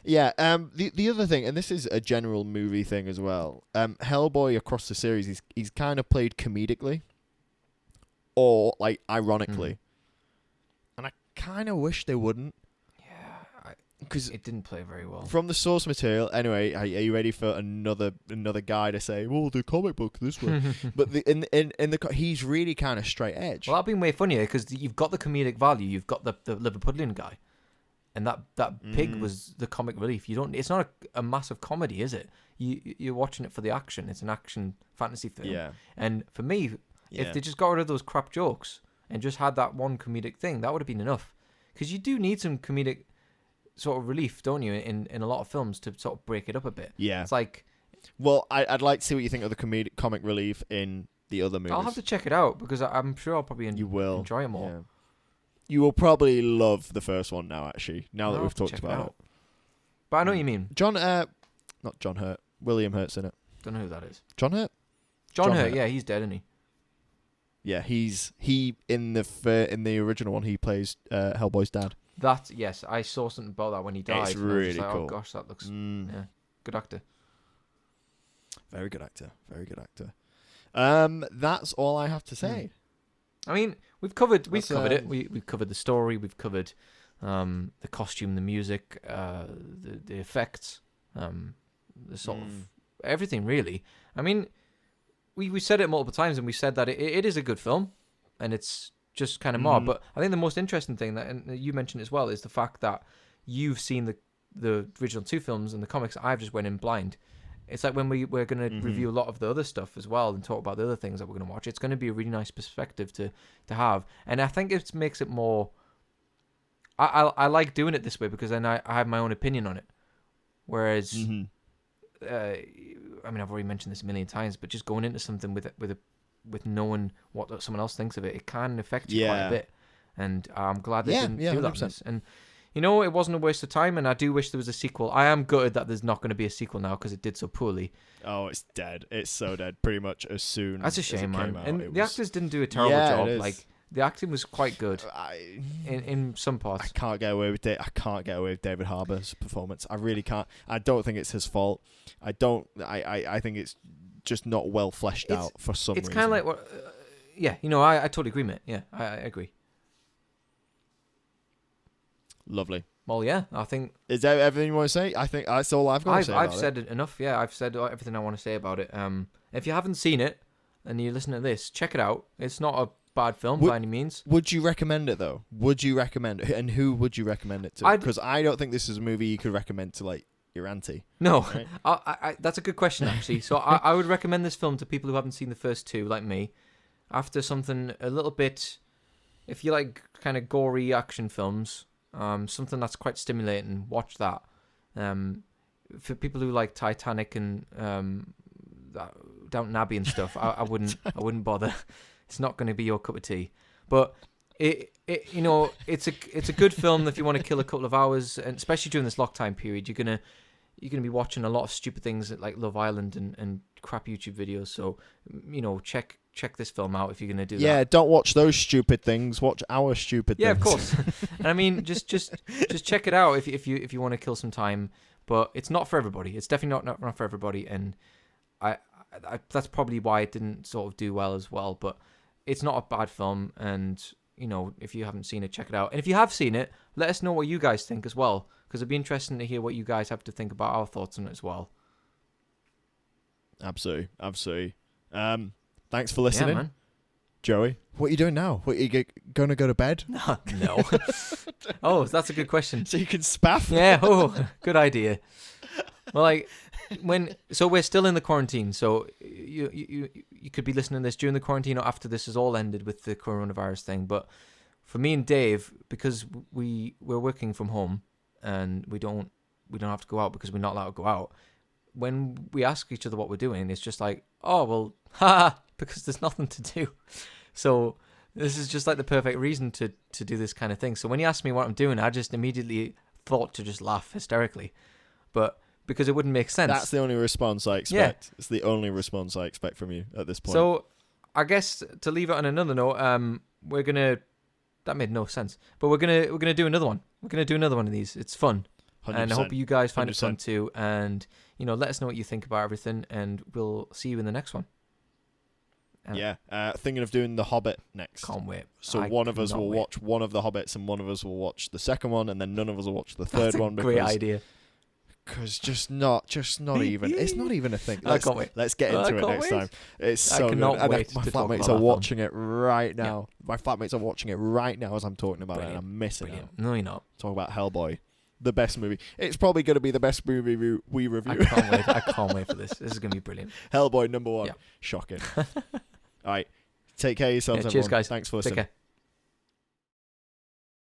Yeah. The other thing, and this is a general movie thing as well. Hellboy across the series, he's kind of played comedically, or like ironically, and I kind of wish they wouldn't. Yeah, because it didn't play very well. From the source material, anyway. Are you ready for another guy to say, "Well, the comic book this way," but he's really kind of straight edge. Well, that'd been way funnier because you've got the comedic value. You've got the Liverpudlian guy. And that pig was the comic relief. It's not a massive comedy, is it? You're watching it for the action. It's an action fantasy film. Yeah. And for me, if they just got rid of those crap jokes and just had that one comedic thing, that would have been enough. Because you do need some comedic sort of relief, don't you, in a lot of films to sort of break it up a bit. Yeah. It's like... Well, I'd like to see what you think of the comic relief in the other movies. I'll have to check it out because I'm sure I'll probably enjoy it more. Yeah. You will probably love the first one now, actually, now that I'll we've have to talked check about it. But I know what you mean. Not John Hurt. William Hurt's in it. Don't know who that is. John Hurt? John Hurt, yeah, he's dead, isn't he? Yeah, he in the original one, he plays Hellboy's dad. Yes, I saw something about that when he died. It's really cool. cool. Oh gosh, that looks good actor. Very good actor. Very good actor. That's all I have to say. I mean, we've covered it. We've covered the story. We've covered the costume, the music, the effects, the sort of everything really. I mean, we said it multiple times, and we said that it is a good film, and it's just kind of more. But I think the most interesting thing and you mentioned as well is the fact that you've seen the original two films and the comics. I've just went in blind. It's like when we're going to review a lot of the other stuff as well and talk about the other things that we're going to watch. It's going to be a really nice perspective to have. And I think it makes it more... I like doing it this way because then I have my own opinion on it. Whereas, I mean, I've already mentioned this a million times, but just going into something with knowing what someone else thinks of it, it can affect you quite a bit. And I'm glad they didn't do that. 100%. And you know, it wasn't a waste of time, and I do wish there was a sequel. I am gutted that there's not going to be a sequel now because it did so poorly. Oh, it's dead. It's so dead. Pretty much as soon That's a as shame, it man. came out, And the actors didn't do a terrible job. Like the acting was quite good in some parts. I can't get away with it. I can't get away with David Harbour's performance. I really can't. I don't think it's his fault. I think it's just not well fleshed out for some reason. It's kind of like what. Yeah, you know, I totally agree, mate. Yeah, I agree. Lovely. Well, yeah, I think... Is that everything you want to say? I think that's all I've got to say about I've said it enough, yeah. I've said everything I want to say about it. If you haven't seen it, and you listen to this, check it out. It's not a bad film by any means. Would you recommend it, though? Would you recommend it? And who would you recommend it to? Because I don't think this is a movie you could recommend to, like, your auntie. No. Right? I that's a good question, actually. So I would recommend this film to people who haven't seen the first two, like me. After something a little bit... If you like kind of gory action films... something that's quite stimulating. Watch that. For people who like Titanic and Downton Abbey and stuff, I wouldn't bother. It's not going to be your cup of tea. But it's a good film if you want to kill a couple of hours, and especially during this lockdown period, you're gonna you're going to be watching a lot of stupid things like Love Island and crap YouTube videos. So, check this film out if you're going to do that. Yeah, don't watch those stupid things. Watch our stupid things. Yeah, of course. And I mean, just check it out if you want to kill some time. But it's not for everybody. It's definitely not for everybody. And I that's probably why it didn't sort of do well as well. But it's not a bad film. And, if you haven't seen it, check it out. And if you have seen it, let us know what you guys think as well. Because it'd be interesting to hear what you guys have to think about our thoughts on it as well. Absolutely. Thanks for listening. Yeah, man. Joey, what are you doing now? What, are you going to go to bed? No. Oh, that's a good question. So you can spaff? Yeah, good idea. Well, so we're still in the quarantine, so you could be listening to this during the quarantine or after this is all ended with the coronavirus thing. But for me and Dave, because we're working from home and we don't have to go out because we're not allowed to go out, when we ask each other what we're doing, it's just like, oh, well, haha, because there's nothing to do. So this is just like the perfect reason to do this kind of thing. So when you ask me what I'm doing, I just immediately thought to just laugh hysterically. But because it wouldn't make sense. That's the only response I expect. Yeah. It's the only response I expect from you at this point. So I guess to leave it on another note, that made no sense. But we're gonna do another one. We're gonna do another one of these. It's fun. 100%. And I hope you guys find 100%. It fun too. And, let us know what you think about everything. And we'll see you in the next one. Thinking of doing The Hobbit next. Can't wait. So one of us will watch one of the Hobbits and one of us will watch the second one and then none of us will watch the third one. Great idea. Because just not even. It's not even a thing. I can't wait. Let's get into it next time. It's so good. Wait my flatmates are watching it right now. Yeah. My flatmates are watching it right now as I'm talking about it, and I'm missing out. No, you're not. Talk about Hellboy. The best movie. It's probably going to be the best movie we review. I can't wait for this. This is going to be brilliant. Hellboy #1. Yeah. Shocking. All right. Take care of yourselves, everyone. Cheers, guys. Thanks for listening. Take care.